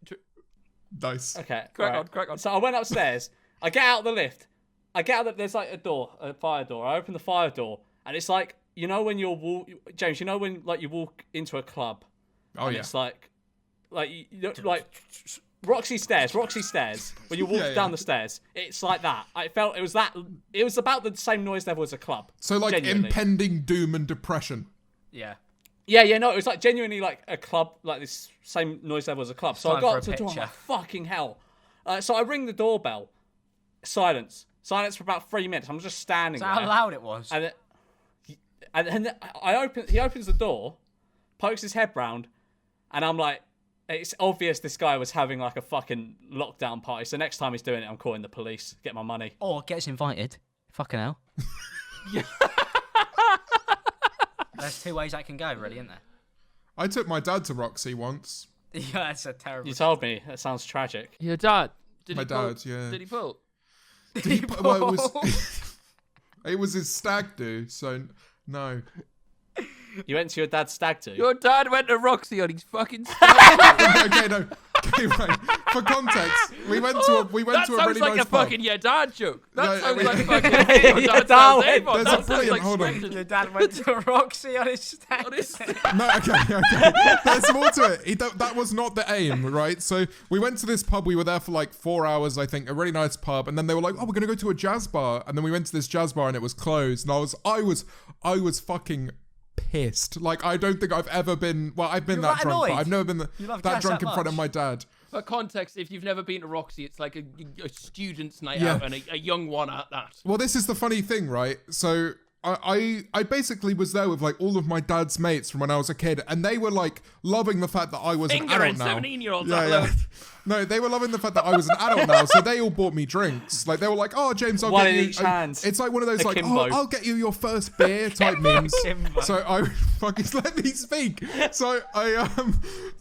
Speaker 4: Nice.
Speaker 3: Okay.
Speaker 1: Crack on.
Speaker 3: So I went upstairs. I get out the lift. There's like a fire door. I open the fire door, and it's like, you know when James, you know when like you walk into a club,
Speaker 4: Oh
Speaker 3: and
Speaker 4: yeah.
Speaker 3: it's like like Roxy stairs. When you walk down the stairs, it's like that. It was about the same noise level as a club.
Speaker 4: So like
Speaker 3: genuinely.
Speaker 4: impending doom and depression.
Speaker 2: Yeah.
Speaker 3: Yeah, no, it was like genuinely like a club, like this same noise level as a club. So
Speaker 2: Time
Speaker 3: I got
Speaker 2: for
Speaker 3: up to
Speaker 2: a
Speaker 3: the door, I'm
Speaker 2: picture.
Speaker 3: like, fucking hell. So I ring the doorbell. Silence for about 3 minutes. I'm just standing
Speaker 2: So
Speaker 3: there.
Speaker 2: how loud it was?
Speaker 3: And then he opens the door, pokes his head round, and I'm like, it's obvious this guy was having like a fucking lockdown party. So next time he's doing it, I'm calling the police, get my money.
Speaker 2: Or gets invited. Fucking hell. There's 2 ways that can go, really, isn't there?
Speaker 4: I took my dad to Roxy once.
Speaker 2: Yeah, that's a terrible.
Speaker 3: You told me. That sounds tragic.
Speaker 1: Your dad.
Speaker 4: My dad, yeah.
Speaker 1: Did he pull?
Speaker 4: Well, it was his stag do, so no.
Speaker 3: You went to your dad's stag do?
Speaker 1: Your dad went to Roxy on his fucking
Speaker 4: Okay, no. Okay, right. For context, we went to a
Speaker 1: that
Speaker 4: really
Speaker 1: sounds like
Speaker 4: nice
Speaker 1: a
Speaker 4: pub.
Speaker 1: fucking your dad joke. That
Speaker 4: No,
Speaker 1: sounds
Speaker 4: I mean-
Speaker 1: like fucking your
Speaker 3: Your
Speaker 1: dad's
Speaker 3: dad
Speaker 1: house,
Speaker 3: went-
Speaker 1: Avon.
Speaker 4: There's a
Speaker 1: That sounds
Speaker 4: brilliant-
Speaker 1: like
Speaker 4: hold on.
Speaker 1: scripted.
Speaker 2: Your dad went to Roxy on his stag.
Speaker 4: No, okay. There's more to it. That was not the aim, right? So we went to this pub. We were there for like 4 hours, I think. A really nice pub, and then they were like, "Oh, we're gonna go to a jazz bar," and then we went to this jazz bar, and it was closed. And I was fucking pissed. Like, I don't think I've ever been. Well, I've been
Speaker 2: You're
Speaker 4: that
Speaker 2: that
Speaker 4: drunk, but
Speaker 2: annoyed?
Speaker 4: I've never been
Speaker 2: You love
Speaker 4: that
Speaker 2: gas
Speaker 4: drunk
Speaker 2: that
Speaker 4: in front of
Speaker 2: much?
Speaker 4: my dad.
Speaker 1: For context, if you've never been to Roxy, it's like a student's night
Speaker 4: Yeah.
Speaker 1: out and a young one at that.
Speaker 4: Well, this is the funny thing, right? So I basically was there with like all of my dad's mates from when I was a kid, and they were like loving the fact that I was an
Speaker 1: Fingering
Speaker 4: adult now.
Speaker 1: 17-year-olds.
Speaker 4: Yeah. No, they were loving the fact that I was an adult now, so they all bought me drinks. Like, they were like, "Oh, James, I'll
Speaker 3: One
Speaker 4: get
Speaker 3: in
Speaker 4: you."
Speaker 3: each hand.
Speaker 4: It's like one of those like,
Speaker 3: Akimbo.
Speaker 4: "Oh, I'll get you your first beer" type memes.
Speaker 2: Akimbo.
Speaker 4: So I fucking let me speak. So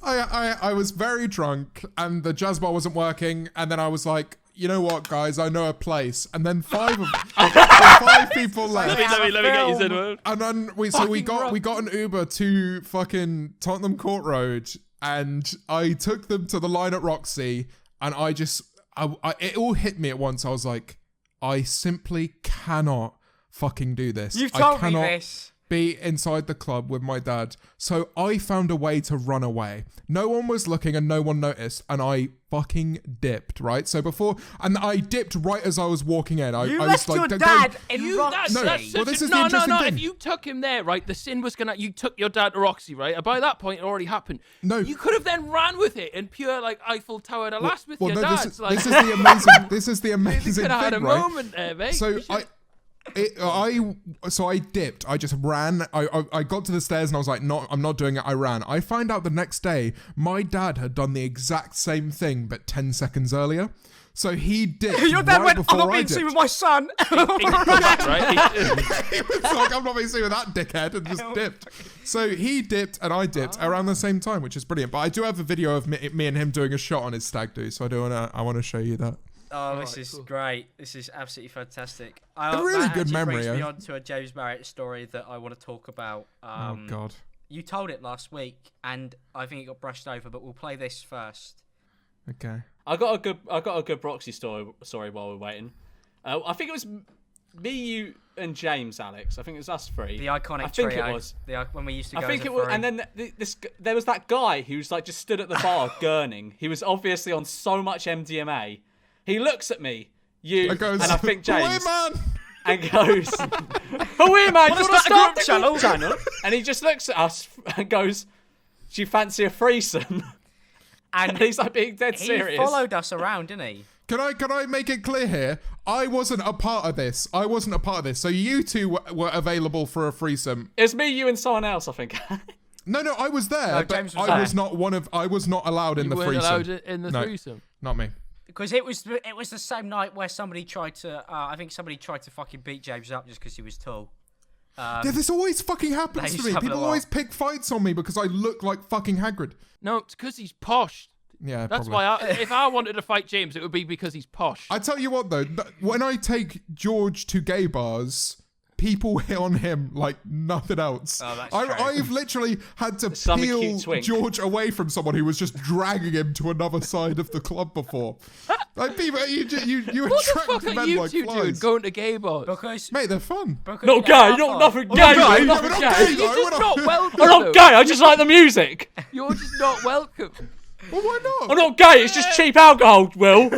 Speaker 4: I was very drunk, and the jazz bar wasn't working, and then I was like, "You know what, guys? I know a place." And then five people left.
Speaker 1: Let me get you in one.
Speaker 4: And then we got an Uber to fucking Tottenham Court Road, and I took them to the line at Roxy, and it all hit me at once. I was like, I simply cannot fucking do this.
Speaker 2: You've
Speaker 4: I
Speaker 2: told me
Speaker 4: cannot
Speaker 2: this.
Speaker 4: be inside the club with my dad. So I found a way to run away. No one was looking and no one noticed, and I fucking dipped, right? So I dipped right as I was walking in.
Speaker 2: You
Speaker 4: I
Speaker 2: left
Speaker 4: was like,
Speaker 2: your dad in
Speaker 1: You,
Speaker 2: Roxy.
Speaker 4: No,
Speaker 1: that's
Speaker 4: well,
Speaker 1: such
Speaker 4: this
Speaker 1: a-
Speaker 4: is the
Speaker 1: no,
Speaker 4: interesting thing.
Speaker 1: If you took him there, right, the sin was gonna. You took your dad to Roxy, right? And by that point, it already happened.
Speaker 4: No.
Speaker 1: You could have then ran with it in pure like Eiffel Tower to last with your
Speaker 4: no,
Speaker 1: dad.
Speaker 4: this is the amazing. This is the
Speaker 1: You
Speaker 4: amazing
Speaker 1: could have had a
Speaker 4: thing, right?
Speaker 1: moment there, mate.
Speaker 4: So
Speaker 1: You should-
Speaker 4: I dipped. I just ran. I got to the stairs and I was like, "No, I'm not doing it." I ran. I find out the next day my dad had done the exact same thing, but 10 seconds earlier. So he dipped.
Speaker 2: Your dad
Speaker 4: right
Speaker 2: went, "I'm
Speaker 4: before
Speaker 2: not
Speaker 4: I
Speaker 2: being seen
Speaker 4: dipped.
Speaker 2: with my son."
Speaker 1: right?
Speaker 4: He was like, "I'm not being seen with that dickhead," and just dipped. So he dipped and I dipped around the same time, which is brilliant. But I do have a video of me and him doing a shot on his stag do. So I want to show you that.
Speaker 2: Oh, this is great. This is absolutely fantastic.
Speaker 4: A really
Speaker 2: that
Speaker 4: good
Speaker 2: actually
Speaker 4: memory,
Speaker 2: brings me
Speaker 4: eh?
Speaker 2: on to a James Marriott story that I want to talk about.
Speaker 4: Oh God.
Speaker 2: You told it last week, and I think it got brushed over. But we'll play this first.
Speaker 4: Okay.
Speaker 3: I got a good Roxy story while we're waiting. I think it was me, you, and James, Alex. I think it was us three.
Speaker 2: The iconic
Speaker 3: I think
Speaker 2: trio.
Speaker 3: it was.
Speaker 2: When we used to go.
Speaker 3: I think
Speaker 2: as
Speaker 3: it
Speaker 2: a
Speaker 3: was,
Speaker 2: three.
Speaker 3: and then there was that guy who's like just stood at the bar gurning. He was obviously on so much MDMA. He looks at me, and I think James,
Speaker 4: man.
Speaker 3: and goes, "Oh, here, man, do you want to start the group channel?" And he just looks at us and goes, "Do you fancy a threesome?" And he's like being dead serious.
Speaker 2: He followed us around, didn't he?
Speaker 4: Can I make it clear here? I wasn't a part of this. So you two were available for a threesome.
Speaker 3: It's me, you, and someone else, I think.
Speaker 4: No, I was there,
Speaker 2: No,
Speaker 4: but
Speaker 2: James was
Speaker 4: I
Speaker 2: there.
Speaker 4: was not I was not allowed in
Speaker 1: You
Speaker 4: the
Speaker 1: weren't
Speaker 4: threesome.
Speaker 1: allowed in the
Speaker 4: No,
Speaker 1: threesome.
Speaker 4: not me.
Speaker 2: Because it was the same night where somebody tried to. I think somebody tried to fucking beat James up just because he was tall.
Speaker 4: Yeah, this always fucking happens
Speaker 2: They
Speaker 4: to me.
Speaker 2: happen a
Speaker 4: People
Speaker 2: lot.
Speaker 4: always pick fights on me because I look like fucking Hagrid.
Speaker 1: No, it's because he's posh.
Speaker 4: Yeah,
Speaker 1: That's
Speaker 4: probably.
Speaker 1: why if I wanted to fight James, it would be because he's posh.
Speaker 4: I tell you what though, when I take George to gay bars, people hit on him like nothing else.
Speaker 2: Oh, that's true.
Speaker 4: I've literally had to
Speaker 3: Some
Speaker 4: peel
Speaker 3: cute twink.
Speaker 4: George away from someone who was just dragging him to another side of the club before. Like people, you
Speaker 1: What the
Speaker 4: attract
Speaker 1: fuck are
Speaker 4: men
Speaker 1: you
Speaker 4: like
Speaker 1: two doing
Speaker 4: flies.
Speaker 1: going to gay bars?
Speaker 2: Because
Speaker 4: Mate, they're fun.
Speaker 3: Not gay, nothing gay,
Speaker 4: gay,
Speaker 3: mate, nothing
Speaker 4: we're not
Speaker 3: gay.
Speaker 4: gay.
Speaker 1: You're
Speaker 4: We're
Speaker 1: just
Speaker 4: not-
Speaker 1: not welcome.
Speaker 3: I'm not gay, I just like the music.
Speaker 1: You're just not welcome.
Speaker 4: Well, why not?
Speaker 3: I'm not gay, it's just cheap alcohol, Will.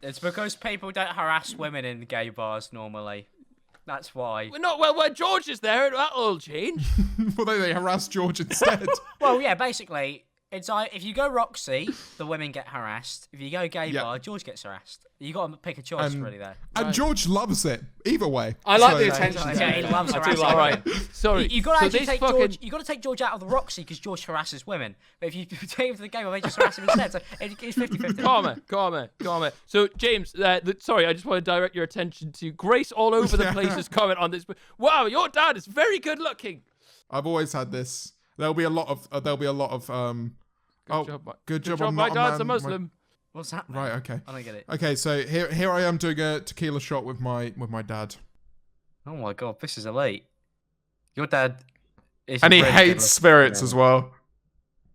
Speaker 2: it's because people don't harass women in gay bars normally. That's why.
Speaker 1: We're not well. When George is there, that'll change.
Speaker 4: Well, they harass George instead.
Speaker 2: Well, yeah, basically, it's like if you go Roxy, the women get harassed. If you go gay
Speaker 4: Yeah.
Speaker 2: bar, George gets harassed. You got to pick a choice, really. There.
Speaker 4: And George loves it either way.
Speaker 3: I like
Speaker 4: So-
Speaker 3: the attention.
Speaker 2: Yeah, he loves
Speaker 3: I do
Speaker 2: harassing
Speaker 3: like
Speaker 1: Alright,
Speaker 3: it.
Speaker 1: sorry.
Speaker 2: You got to
Speaker 1: so
Speaker 2: actually
Speaker 1: this
Speaker 2: take
Speaker 1: fucking...
Speaker 2: George. You got to take George out of the Roxy because George harasses women. But if you take him to the game, they just harass him instead. So it's 50-50.
Speaker 1: Calm it. So, James, sorry, I just want to direct your attention to Grace all over the place's comment on this. Wow, your dad is very good looking.
Speaker 4: I've always had this. There'll be a lot of.
Speaker 1: Good job,
Speaker 4: good job.
Speaker 1: Good
Speaker 4: I'm
Speaker 1: my
Speaker 4: not
Speaker 1: dad's a
Speaker 4: man.
Speaker 1: Muslim.
Speaker 2: What's that?
Speaker 4: Right. Okay.
Speaker 2: I don't get it.
Speaker 4: Okay. So here I am doing a tequila shot with my dad.
Speaker 2: Oh my god, this is elite. Your dad is.
Speaker 4: And he
Speaker 2: really
Speaker 4: hates
Speaker 2: good-looking.
Speaker 4: spirits as well.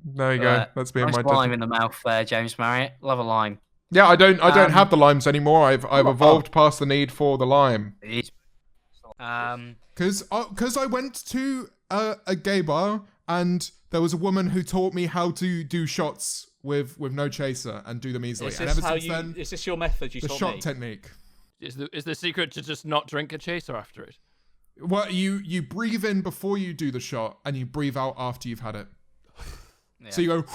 Speaker 4: There you go.
Speaker 2: Right.
Speaker 4: That's being
Speaker 2: Nice
Speaker 4: my
Speaker 2: lime
Speaker 4: dad.
Speaker 2: in the mouth there, James Marriott. Love a lime.
Speaker 4: Yeah, I don't have the limes anymore. I've
Speaker 2: Oh.
Speaker 4: evolved past the need for the lime. Because I went to a gay bar and there was a woman who taught me how to do shots with no chaser and do them easily.
Speaker 3: Is
Speaker 4: And
Speaker 3: this,
Speaker 4: ever since then,
Speaker 3: is this your method you
Speaker 4: the
Speaker 3: taught
Speaker 4: shot
Speaker 3: me?
Speaker 4: technique.
Speaker 1: Is the secret to just not drink a chaser after it?
Speaker 4: Well, you breathe in before you do the shot, and you breathe out after you've had it.
Speaker 2: Yeah.
Speaker 4: So you go,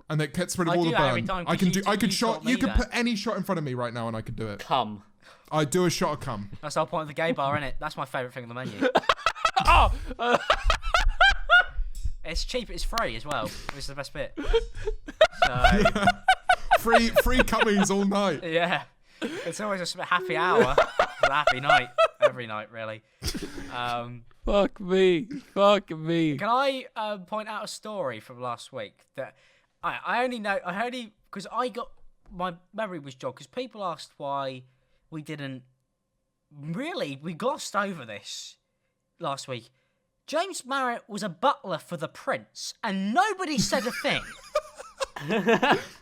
Speaker 4: and it gets rid of
Speaker 2: I
Speaker 4: all
Speaker 2: do
Speaker 4: the
Speaker 2: that every
Speaker 4: burn.
Speaker 2: time,
Speaker 4: I
Speaker 2: 'cause
Speaker 4: can
Speaker 2: you
Speaker 4: do.
Speaker 2: t-
Speaker 4: I could
Speaker 2: you
Speaker 4: shot.
Speaker 2: taught me
Speaker 4: You could
Speaker 2: that.
Speaker 4: put any shot in front of me right now, and I could do it.
Speaker 3: Come.
Speaker 4: I do a shot of cum.
Speaker 2: That's the whole point of the gay bar, innit? That's my favourite thing on the menu. It's cheap, it's free as well, which is the best bit. So,
Speaker 4: Free cummies all night.
Speaker 2: yeah. It's always a happy hour. It's a happy night. Every night, really.
Speaker 1: Fuck me.
Speaker 2: Can I point out a story from last week that I only because I got my memory was jogged because people asked why we didn't we glossed over this last week. James Marriott was a butler for the Prince, and nobody said a thing.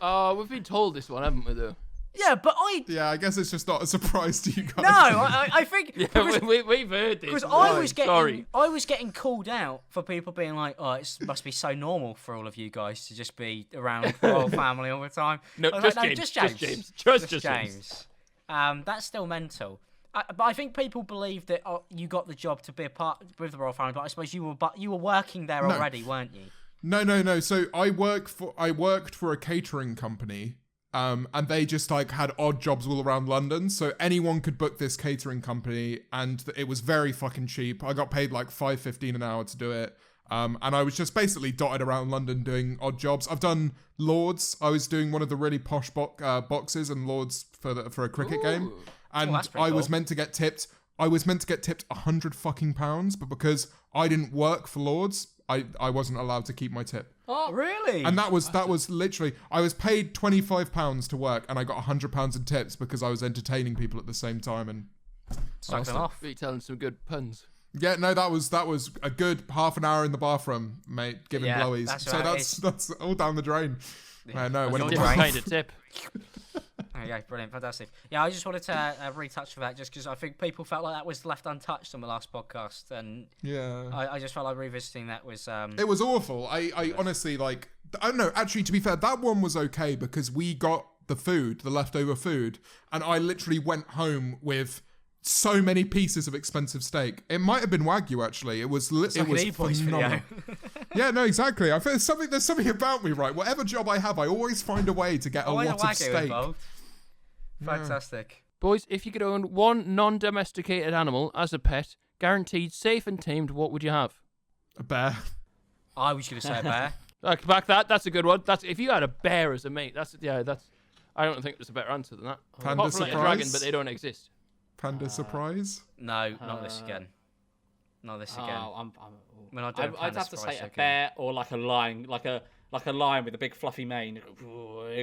Speaker 1: Oh, we've been told this one, haven't we, though?
Speaker 2: Yeah, but
Speaker 4: Yeah, I guess it's just not a surprise to you guys.
Speaker 2: no, I think
Speaker 1: Yeah,
Speaker 2: because
Speaker 1: we've heard this.
Speaker 2: Because
Speaker 1: Sorry.
Speaker 2: I was getting called out for people being like, "Oh, it must be so normal for all of you guys to just be around the royal family all the time."
Speaker 1: No,
Speaker 2: I was
Speaker 1: just
Speaker 2: like,
Speaker 1: James.
Speaker 2: just
Speaker 1: Just
Speaker 2: James.
Speaker 1: James. Just
Speaker 2: James. That's still mental. But I think people believe that you got the job to be a part with the royal family. But I suppose you were working there already, weren't you?
Speaker 4: No. So I worked for a catering company. And they just like had odd jobs all around London, so anyone could book this catering company, and it was very fucking cheap. I got paid like $5.15 an hour to do it, and I was just basically dotted around London doing odd jobs. I've done Lords. I was doing one of the really posh boxes and Lords for a cricket game, and
Speaker 2: that's pretty
Speaker 4: I was
Speaker 2: cool.
Speaker 4: meant to get tipped. I was meant to get tipped £100 fucking pounds, but because I didn't work for Lords, I wasn't allowed to keep my tip.
Speaker 2: Oh, really?
Speaker 4: And that was literally, I was paid £25 to work, and I got £100 in tips because I was entertaining people at the same time. And
Speaker 2: Suck them off.
Speaker 1: You're telling some good puns.
Speaker 4: yeah, no, that was a good half an hour in the bathroom, mate, giving
Speaker 2: Yeah,
Speaker 4: blowies.
Speaker 2: that's
Speaker 4: So
Speaker 2: right,
Speaker 4: that's all down the drain. No, when
Speaker 2: all
Speaker 4: it
Speaker 2: down.
Speaker 1: Different kind of tip.
Speaker 2: There you go, brilliant, fantastic. Yeah, I just wanted to retouch for that, just because I think people felt like that was left untouched on the last podcast, and
Speaker 4: yeah,
Speaker 2: I just felt like revisiting that was.
Speaker 4: it was awful. I honestly like. I don't know. Actually, to be fair, that one was okay because we got the leftover food, and I literally went home with so many pieces of expensive steak. It might have been Wagyu actually. It was
Speaker 2: Like
Speaker 4: it was
Speaker 2: an Eboys
Speaker 4: phenomenal.
Speaker 2: video.
Speaker 4: Yeah, no, exactly. I feel there's something about me, right? Whatever job I have, I always find a way to get a
Speaker 2: Always
Speaker 4: lot
Speaker 2: a
Speaker 4: of
Speaker 2: Wagyu
Speaker 4: steak.
Speaker 2: involved. Fantastic.
Speaker 1: Boys, if you could own one non-domesticated animal as a pet, guaranteed safe and tamed, what would you have?
Speaker 4: A bear.
Speaker 2: I was going to say a bear.
Speaker 1: Back that. That's a good one. That's if you had a bear as a mate. That's. I don't think there's a better answer than that.
Speaker 4: Panda
Speaker 1: Apart from like a
Speaker 4: surprise?
Speaker 1: dragon, but they don't exist.
Speaker 4: Panda surprise.
Speaker 2: No, not this again. Not this again.
Speaker 3: Oh,
Speaker 2: We're not doing
Speaker 3: I'd
Speaker 2: Panda
Speaker 3: have to say
Speaker 2: surprise,
Speaker 3: a
Speaker 2: okay.
Speaker 3: bear or like a lion, like a lion with a big fluffy mane.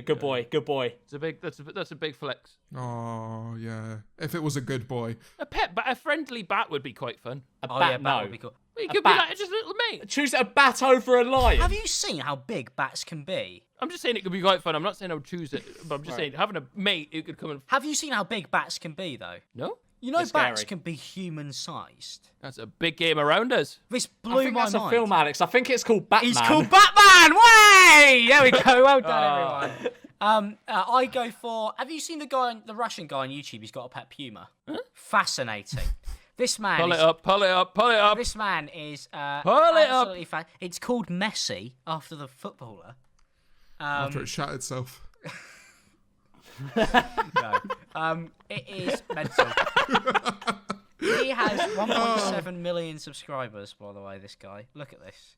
Speaker 3: Good boy.
Speaker 1: It's a big. That's a big flex.
Speaker 4: Oh yeah. If it was a good boy.
Speaker 1: A pet, but a friendly bat would be quite fun.
Speaker 3: A
Speaker 2: Oh
Speaker 3: bat,
Speaker 2: yeah,
Speaker 3: no.
Speaker 2: bat would be cool.
Speaker 1: It
Speaker 3: A
Speaker 1: could be
Speaker 3: bat.
Speaker 1: like just a little mate.
Speaker 3: Choose a bat over a lion.
Speaker 2: Have you seen how big bats can be?
Speaker 1: I'm just saying it could be quite fun. I'm not saying I would choose it, but I'm just
Speaker 3: Right.
Speaker 1: saying having a mate who could come and.
Speaker 2: Have you seen how big bats can be, though?
Speaker 1: No,
Speaker 2: You know,
Speaker 3: They're
Speaker 2: bats
Speaker 3: scary.
Speaker 2: can be human-sized.
Speaker 1: that's a big game around us.
Speaker 2: This
Speaker 3: I
Speaker 2: blew
Speaker 3: think
Speaker 2: my
Speaker 3: that's
Speaker 2: mind.
Speaker 3: a film, Alex. I think it's called Batman.
Speaker 2: He's called Batman. Way! There we go. Well done, everyone. I go for. Have you seen the Russian guy on YouTube? He's got a pet puma. Fascinating. This man.
Speaker 1: Pull
Speaker 2: is,
Speaker 1: it up. Pull it up. Pull it up.
Speaker 2: This man is
Speaker 1: Pull it up.
Speaker 2: absolutely It's called Messi after the footballer.
Speaker 4: After it shat itself.
Speaker 2: No. It is mental. He has 1.7 million subscribers, by the way, this guy. Look at this.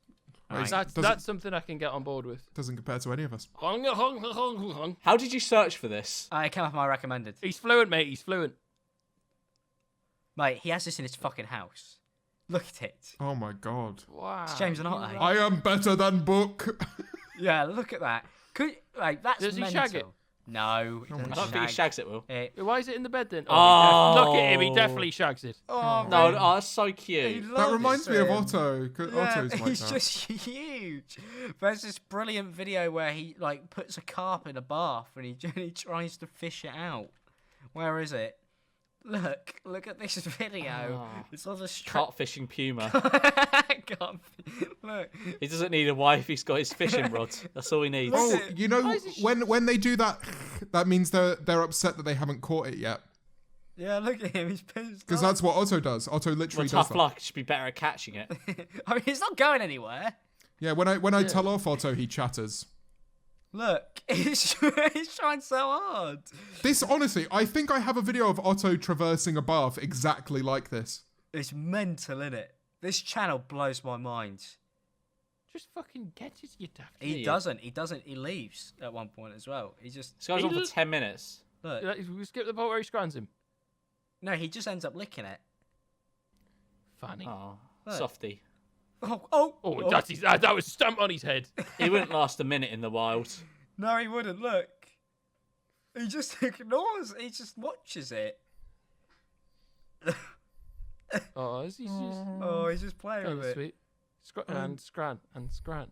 Speaker 2: Right.
Speaker 1: That's something I can get on board with.
Speaker 4: Doesn't compare to any of us.
Speaker 3: How did you search for this?
Speaker 2: It came off my recommended.
Speaker 1: He's fluent, mate. He's fluent.
Speaker 2: Mate, he has this in his fucking house. Look at it.
Speaker 4: Oh my god.
Speaker 1: Wow.
Speaker 2: It's James and Otto.
Speaker 4: I am better than book.
Speaker 2: Yeah, look at that. That's
Speaker 1: Does he
Speaker 2: mental.
Speaker 1: shag it?
Speaker 2: No, he
Speaker 3: I
Speaker 2: doesn't
Speaker 3: don't think he shags it, Will.
Speaker 1: Why is it in the bed then?
Speaker 3: Oh.
Speaker 1: Look at him. He definitely shags it.
Speaker 2: Oh,
Speaker 3: No,
Speaker 2: man.
Speaker 3: that's so cute.
Speaker 4: That reminds me of
Speaker 2: him.
Speaker 4: Otto. 'Cause
Speaker 2: Yeah,
Speaker 4: Otto's like
Speaker 2: he's
Speaker 4: that.
Speaker 2: just huge. There's this brilliant video where he like puts a carp in a bath and he tries to fish it out. Where is it? Look at this video.
Speaker 3: Oh.
Speaker 2: It's on the strip.
Speaker 3: Carp fishing puma.
Speaker 2: Look.
Speaker 3: He doesn't need a wife. He's got his fishing rod. That's all he needs.
Speaker 4: Oh, you know
Speaker 1: Why is it
Speaker 4: when they do that, that means they're upset that they haven't caught it yet.
Speaker 2: Yeah, look at him. He's pissed.
Speaker 4: Because that's what Otto does. Otto literally
Speaker 3: Well,
Speaker 4: does
Speaker 3: tough
Speaker 4: that.
Speaker 3: luck. Should be better at catching it.
Speaker 2: I mean, it's not going anywhere.
Speaker 4: Yeah, when I tell off Otto, he chatters.
Speaker 2: Look, he's trying so hard.
Speaker 4: This, honestly, I think I have a video of Otto traversing a bath exactly like this.
Speaker 2: It's mental, innit? This channel blows my mind.
Speaker 1: Just fucking get it, you daft
Speaker 2: He
Speaker 1: idiot.
Speaker 2: doesn't. He doesn't. He leaves at one point as well. He just
Speaker 3: This goes on for 10 minutes.
Speaker 2: look.
Speaker 1: We skip the part where he scrans him.
Speaker 2: No, he just ends up licking it.
Speaker 1: Funny.
Speaker 3: Oh,
Speaker 2: Look.
Speaker 3: softy.
Speaker 1: Oh, that was stamped on his head.
Speaker 3: He wouldn't last a minute in the wild.
Speaker 2: No, he wouldn't. Look. He just ignores. He just watches it.
Speaker 1: Oh, is he just...
Speaker 2: Oh, he's just playing
Speaker 1: Oh,
Speaker 2: with it.
Speaker 1: sweet. And scran.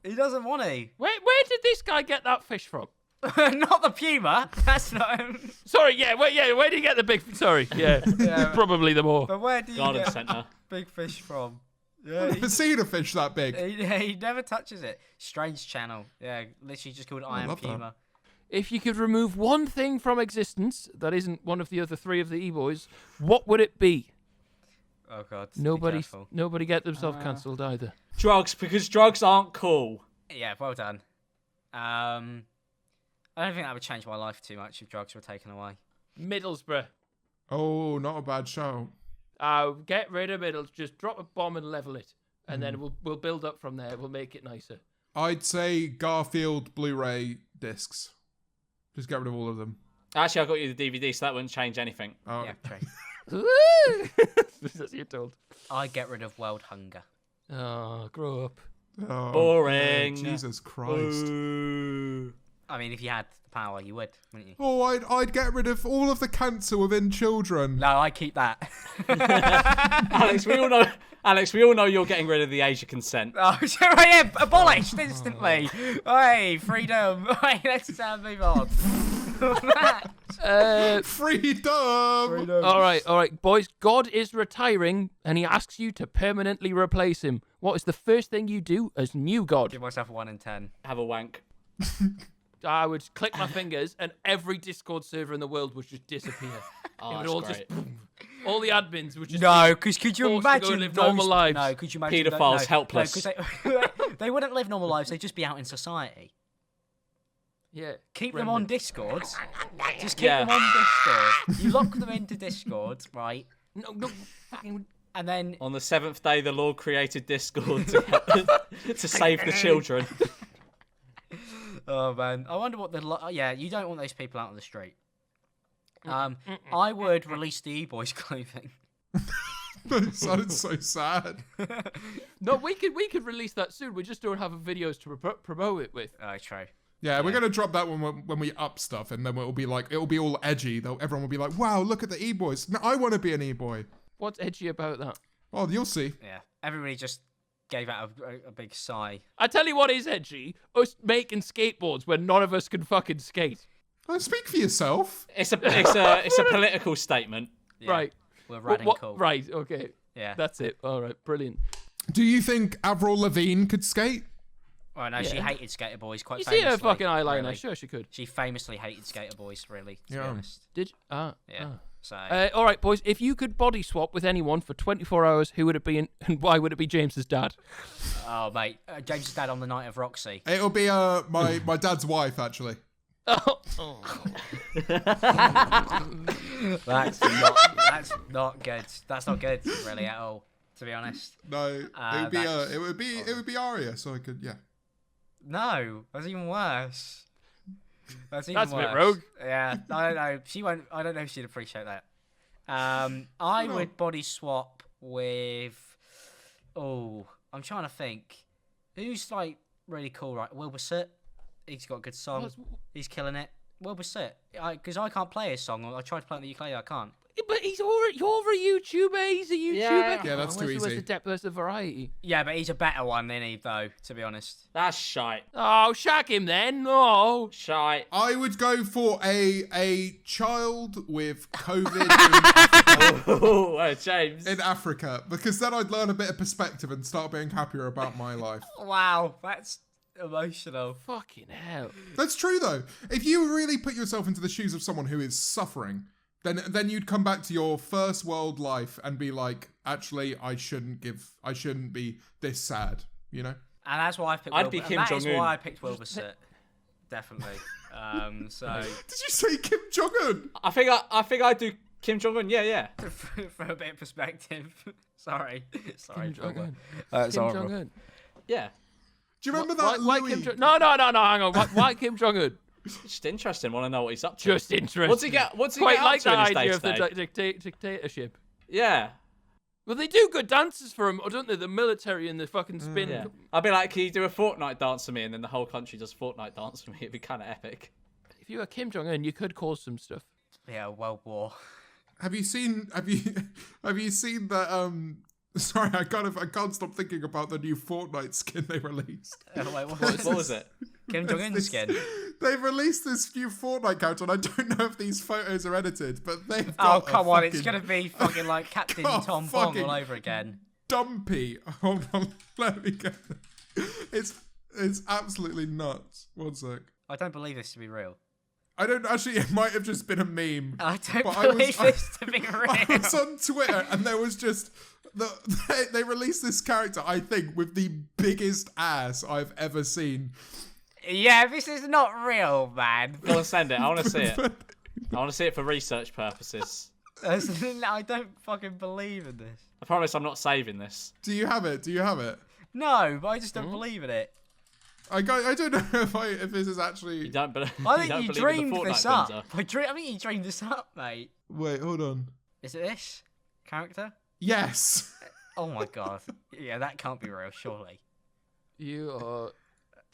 Speaker 2: He doesn't want to.
Speaker 1: Where did this guy get that fish from?
Speaker 2: Not the puma. That's not him.
Speaker 1: Sorry, where did you get the big... Sorry, yeah. Probably the more.
Speaker 2: But where do you
Speaker 3: Garden
Speaker 2: get
Speaker 3: centre.
Speaker 2: big fish from?
Speaker 4: I've
Speaker 2: Yeah,
Speaker 4: never seen a fish that big.
Speaker 2: he never touches it. Strange channel. Yeah, literally just called I Am
Speaker 4: love that.
Speaker 2: Puma.
Speaker 1: If you could remove one thing from existence that isn't one of the other three of the E-boys, what would it be?
Speaker 2: Oh god.
Speaker 1: Nobody get themselves cancelled either.
Speaker 3: Drugs, because drugs aren't cool.
Speaker 2: Yeah, well done. I don't think that would change my life too much if drugs were taken away.
Speaker 1: Middlesbrough.
Speaker 4: Oh, not a bad show.
Speaker 1: Get rid of Middles. Just drop a bomb and level it, and then we'll build up from there. We'll make it nicer.
Speaker 4: I'd say Garfield Blu-ray discs. Just get rid of all of them.
Speaker 3: Actually, I got you the DVD, so that wouldn't change anything.
Speaker 4: Oh,
Speaker 2: Yeah, true.
Speaker 1: That's what you're told.
Speaker 2: I get rid of world hunger.
Speaker 1: Oh, grow up.
Speaker 4: oh,
Speaker 3: Boring.
Speaker 4: yeah, Jesus Christ.
Speaker 3: Ooh.
Speaker 2: I mean, if you had the power, you would, wouldn't you?
Speaker 4: Oh, I'd get rid of all of the cancer within children.
Speaker 2: No, I keep that.
Speaker 3: Alex, we all know you're getting rid of the age of consent.
Speaker 2: Oh, sure, yeah, abolished instantly. Hey, freedom. Hey, let's move on.
Speaker 4: Freedom!
Speaker 1: All right, boys. God is retiring, and he asks you to permanently replace him. What is the first thing you do as new God?
Speaker 2: Give myself a 1 in 10.
Speaker 3: Have a wank.
Speaker 1: I would click my fingers, and every Discord server in the world would just disappear.
Speaker 3: Oh,
Speaker 1: It would
Speaker 3: that's
Speaker 1: all
Speaker 3: great.
Speaker 1: just all the admins would just
Speaker 2: No, because could you
Speaker 1: forced to go
Speaker 2: imagine
Speaker 1: live normal lives.
Speaker 2: No, could you imagine
Speaker 3: Paedophiles, helpless.
Speaker 2: No, 'cause they wouldn't live normal lives. They'd just be out in society.
Speaker 1: yeah.
Speaker 2: Keep them on
Speaker 1: remnants.
Speaker 2: Discord. Just keep
Speaker 3: Yeah.
Speaker 2: them on Discord. You lock them into Discord, right?
Speaker 1: No, fucking.
Speaker 2: And then
Speaker 3: On the 7th day, the Lord created Discord to save the children.
Speaker 2: oh man, I wonder what yeah, you don't want those people out on the street. I would release the E-Boys clothing.
Speaker 4: That sounds so sad.
Speaker 1: No, we could release that soon. We just don't have videos to promote it with.
Speaker 2: Oh, true.
Speaker 4: Yeah, we're gonna drop that one when we up stuff, and then it'll be all edgy. Everyone will be like, "Wow, look at the E-Boys." No, I want to be an E-Boy.
Speaker 1: What's edgy about that?
Speaker 4: Well, you'll see.
Speaker 2: Yeah, everybody just gave out a big sigh.
Speaker 1: I tell you what is edgy: us making skateboards when none of us can fucking skate.
Speaker 4: Oh, speak for yourself.
Speaker 3: It's a political statement.
Speaker 2: Yeah,
Speaker 1: Right.
Speaker 2: We're radical.
Speaker 1: Right. Okay.
Speaker 2: Yeah.
Speaker 1: That's it. All right. Brilliant.
Speaker 4: Do you think Avril Lavigne could skate?
Speaker 2: Oh no, she
Speaker 1: Yeah.
Speaker 2: hated Skater Boys quite
Speaker 1: You
Speaker 2: famously.
Speaker 1: see her fucking eyeliner?
Speaker 2: really.
Speaker 1: Sure, she could.
Speaker 2: She famously hated Skater Boys, really, to be
Speaker 4: Yeah.
Speaker 2: honest.
Speaker 1: Did you?
Speaker 2: Yeah. So
Speaker 1: All right, boys. If you could body swap with anyone for 24 hours, who would it be, and why would it be James's dad?
Speaker 2: oh mate, James' dad on the night of Roxy.
Speaker 4: It'll be my dad's wife, actually.
Speaker 1: Oh.
Speaker 2: That's not good. That's not good, really, at all. To be honest.
Speaker 4: No, it would be Arya, so I could, yeah.
Speaker 2: No, that's even worse. That's even
Speaker 1: That's a
Speaker 2: worse.
Speaker 1: bit rogue.
Speaker 2: Yeah, I don't know. She won't. I don't know if she'd appreciate that. I would body swap with. Oh, I'm trying to think. Who's like really cool, right? Wilbur Soot. He's got a good song. He's killing it. Wilbur Soot. Because I can't play his song. I tried to play it on the ukulele. I can't.
Speaker 1: But you're a YouTuber. He's a YouTuber.
Speaker 3: Yeah,
Speaker 4: that's too
Speaker 1: Where's
Speaker 4: easy.
Speaker 1: the depth? Where's the variety?
Speaker 2: Yeah, but he's a better one than he, though. To be honest.
Speaker 3: That's shite.
Speaker 1: Oh, shag him then. No.
Speaker 3: Shite.
Speaker 4: I would go for a child with COVID in Africa,
Speaker 3: Oh, James.
Speaker 4: in Africa, because then I'd learn a bit of perspective and start being happier about my life.
Speaker 2: Wow, that's emotional.
Speaker 1: Fucking hell.
Speaker 4: That's true, though. If you really put yourself into the shoes of someone who is suffering, Then you'd come back to your first world life and be like, actually, I shouldn't be this sad, you know?
Speaker 2: And that's why I picked.
Speaker 3: I'd be Kim
Speaker 2: That is
Speaker 3: Jong-un.
Speaker 2: why I picked Wilbur. Definitely. So
Speaker 4: Did you say Kim Jong Un?
Speaker 3: I think I'd do Kim Jong Un. Yeah.
Speaker 2: for a bit of perspective. Sorry,
Speaker 1: Kim Jong-un.
Speaker 2: It's
Speaker 1: Kim
Speaker 2: horrible.
Speaker 1: Jong-un.
Speaker 3: Yeah.
Speaker 4: Do you remember that
Speaker 1: Why
Speaker 4: Louis?
Speaker 1: Kim Jong? No, hang on. Why Kim Jong-un?
Speaker 3: Just interesting. Want to know what he's up to.
Speaker 1: Just interesting.
Speaker 3: What's he
Speaker 1: Quite
Speaker 3: get
Speaker 1: like
Speaker 3: up to in
Speaker 1: that
Speaker 3: his
Speaker 1: idea of
Speaker 3: day-to-day?
Speaker 1: the dictatorship.
Speaker 3: Yeah.
Speaker 1: Well, they do good dances for him, don't they? The military and the fucking spin.
Speaker 3: Yeah. I'd be like, can you do a Fortnite dance for me? And then the whole country does Fortnite dance for me. It'd be kind of epic.
Speaker 1: If you were Kim Jong-un, you could cause some stuff.
Speaker 2: Yeah, World War.
Speaker 4: Have you seen that? Sorry, I can't stop thinking about the new Fortnite skin they released.
Speaker 2: Wait, what
Speaker 3: What was it?
Speaker 2: Kim Jong Un
Speaker 4: This-
Speaker 2: skin.
Speaker 4: They've released this new Fortnite character, and I don't know if these photos are edited, but they've
Speaker 2: Oh
Speaker 4: got
Speaker 2: come
Speaker 4: a
Speaker 2: on! It's
Speaker 4: fucking
Speaker 2: gonna be fucking like Captain
Speaker 4: Oh,
Speaker 2: Tom Bong
Speaker 4: fucking-
Speaker 2: all over again.
Speaker 4: dumpy. Hold on, let me get. It's absolutely nuts. One sec.
Speaker 2: I don't believe this to be real.
Speaker 4: I don't actually. It might have just been a meme.
Speaker 2: I don't
Speaker 4: But I was-
Speaker 2: believe this to be
Speaker 4: I
Speaker 2: real.
Speaker 4: was on Twitter and there was just they released this character, I think, with the biggest ass I've ever seen.
Speaker 2: Yeah, this is not real, man.
Speaker 3: Go on, send it. I want to see it. I want to see it for research purposes.
Speaker 2: I don't fucking believe in this.
Speaker 3: I promise I'm not saving this.
Speaker 4: Do you have it?
Speaker 2: No, but I just don't believe in it.
Speaker 4: I don't know if this is actually.
Speaker 3: You don't,
Speaker 2: I
Speaker 3: you don't
Speaker 2: think you
Speaker 3: believe in the
Speaker 2: dreamed this
Speaker 3: Fortnite
Speaker 2: up.
Speaker 3: Benzer.
Speaker 2: I think you dreamed this up, mate.
Speaker 4: Wait, hold on.
Speaker 2: Is it this character?
Speaker 4: Yes.
Speaker 2: Oh my god. Yeah, that can't be real, surely.
Speaker 1: You are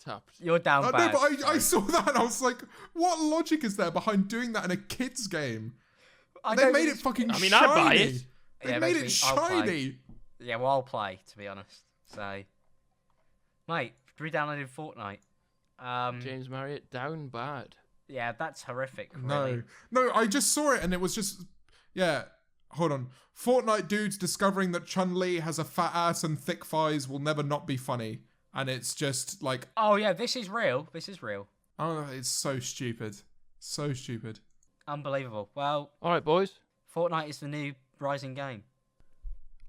Speaker 1: tapped.
Speaker 2: You're down
Speaker 4: No,
Speaker 2: bad.
Speaker 4: but I saw that and I was like, what logic is there behind doing that in a kids game? They made it fucking
Speaker 1: I mean,
Speaker 4: shiny.
Speaker 1: I'd buy it.
Speaker 4: They
Speaker 2: Yeah,
Speaker 4: made it
Speaker 2: basically, I'll play.
Speaker 4: shiny.
Speaker 2: Yeah, well, I'll play, to be honest. So, mate, re-downloaded Fortnite.
Speaker 1: James Marriott down bad.
Speaker 2: Yeah, that's horrific. Really.
Speaker 4: No, I just saw it and it was just, yeah. Hold on. Fortnite dudes discovering that Chun-Li has a fat ass and thick thighs will never not be funny. And it's just like,
Speaker 2: Oh yeah, this is real. This is real.
Speaker 4: I don't know, it's so stupid. So stupid.
Speaker 2: Unbelievable. Well,
Speaker 1: All right, boys.
Speaker 2: Fortnite is the new rising game.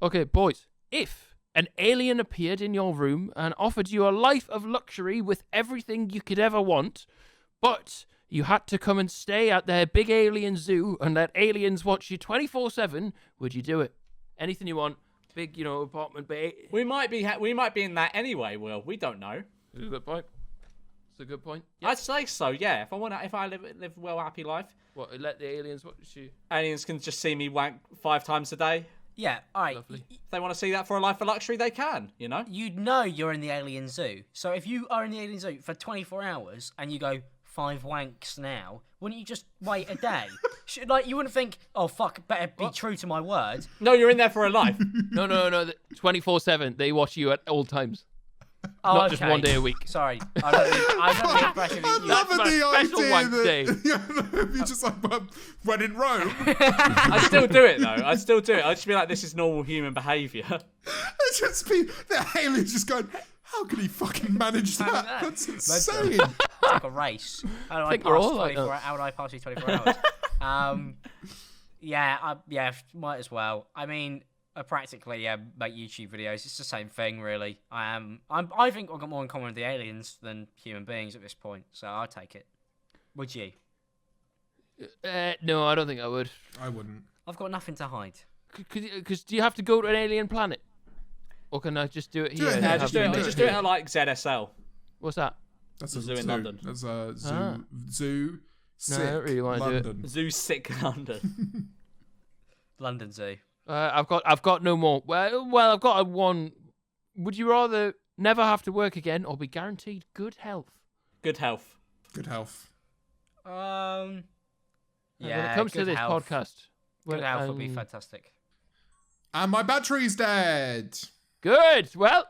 Speaker 1: Okay, boys. If an alien appeared in your room and offered you a life of luxury with everything you could ever want, but you had to come and stay at their big alien zoo and let aliens watch you 24/7, would you do it? Anything you want. Big, apartment.
Speaker 3: We might be in that anyway, Will. We don't know.
Speaker 1: It's a good point. It's a good point.
Speaker 3: I'd say so, yeah. If I live a well happy life,
Speaker 1: What, let the aliens watch you?
Speaker 3: aliens can just see me wank 5 times a day.
Speaker 2: Yeah, alright.
Speaker 1: Lovely.
Speaker 3: If they want to see that for a life of luxury, they can, you know?
Speaker 2: You know you're in the alien zoo. So if you are in the alien zoo for 24 hours and you go 5 wanks now, wouldn't you just wait a day? You wouldn't think, oh fuck, better be true to my word.
Speaker 3: No, you're in there for a life.
Speaker 1: No. 24/7. They watch you at all times.
Speaker 2: Oh,
Speaker 1: Not just
Speaker 2: okay.
Speaker 1: one day a week.
Speaker 2: Sorry, I don't the impression that you.
Speaker 4: Loving
Speaker 1: my
Speaker 4: the
Speaker 1: special
Speaker 4: idea
Speaker 1: wank
Speaker 4: that
Speaker 1: day.
Speaker 4: if you just like when in Rome,
Speaker 3: I still do it, though. I'd just be like, this is normal human behaviour.
Speaker 4: it's just be the aliens just going, how can he fucking manage that?
Speaker 2: that?
Speaker 4: That's insane.
Speaker 2: It's like a race. How do I
Speaker 1: think we're
Speaker 2: pass
Speaker 1: all like
Speaker 2: 24
Speaker 1: that.
Speaker 2: How do I pass you 24 hours? Yeah, might as well. I mean, practically, make YouTube videos. It's the same thing, really. I think I've got more in common with the aliens than human beings at this point, so I'll take it. Would you?
Speaker 1: No, I don't think I would.
Speaker 4: I wouldn't.
Speaker 2: I've got nothing to hide.
Speaker 1: Because do you have to go to an alien planet? Or can I just do it
Speaker 4: Do
Speaker 1: here?
Speaker 4: it
Speaker 1: and
Speaker 4: here.
Speaker 1: have
Speaker 3: Just
Speaker 1: you
Speaker 3: do it.
Speaker 1: make
Speaker 3: Just do it at like ZSL.
Speaker 1: What's that?
Speaker 4: That's
Speaker 3: a zoo in London.
Speaker 4: That's a zoo.
Speaker 1: Ah.
Speaker 4: Zoo. Sick
Speaker 1: No, I don't really wanna do it.
Speaker 4: London.
Speaker 3: Zoo sick London.
Speaker 2: London Zoo.
Speaker 1: I've got no more. Well, I've got one. Would you rather never have to work again or be guaranteed good health?
Speaker 3: Good health.
Speaker 4: Good health.
Speaker 2: Yeah.
Speaker 1: When it comes to
Speaker 2: good
Speaker 1: this
Speaker 2: health.
Speaker 1: podcast,
Speaker 2: Good health would be fantastic.
Speaker 4: And my battery's dead.
Speaker 1: Good. Well,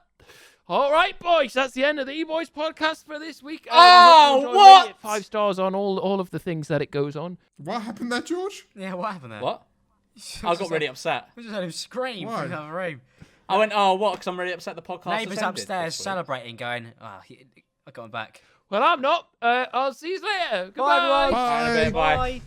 Speaker 1: all right, boys. That's the end of the Eboys podcast for this week.
Speaker 3: Oh,
Speaker 1: we hope you enjoyed
Speaker 3: what?
Speaker 1: rating it 5 stars on all of the things that it goes on.
Speaker 4: What happened there, George?
Speaker 2: Yeah, what happened there?
Speaker 3: What? I got really upset.
Speaker 2: We just heard him scream
Speaker 4: Why?
Speaker 2: from the other room.
Speaker 3: I went, oh, what? Because I'm really upset the podcast has
Speaker 2: Neighbours
Speaker 3: ended
Speaker 2: upstairs
Speaker 3: this week.
Speaker 2: celebrating, going, I got him back.
Speaker 1: Well, I'm not. I'll see you later.
Speaker 2: Bye,
Speaker 1: Goodbye.
Speaker 2: everyone.
Speaker 4: Bye.
Speaker 3: Bye.
Speaker 2: Bye.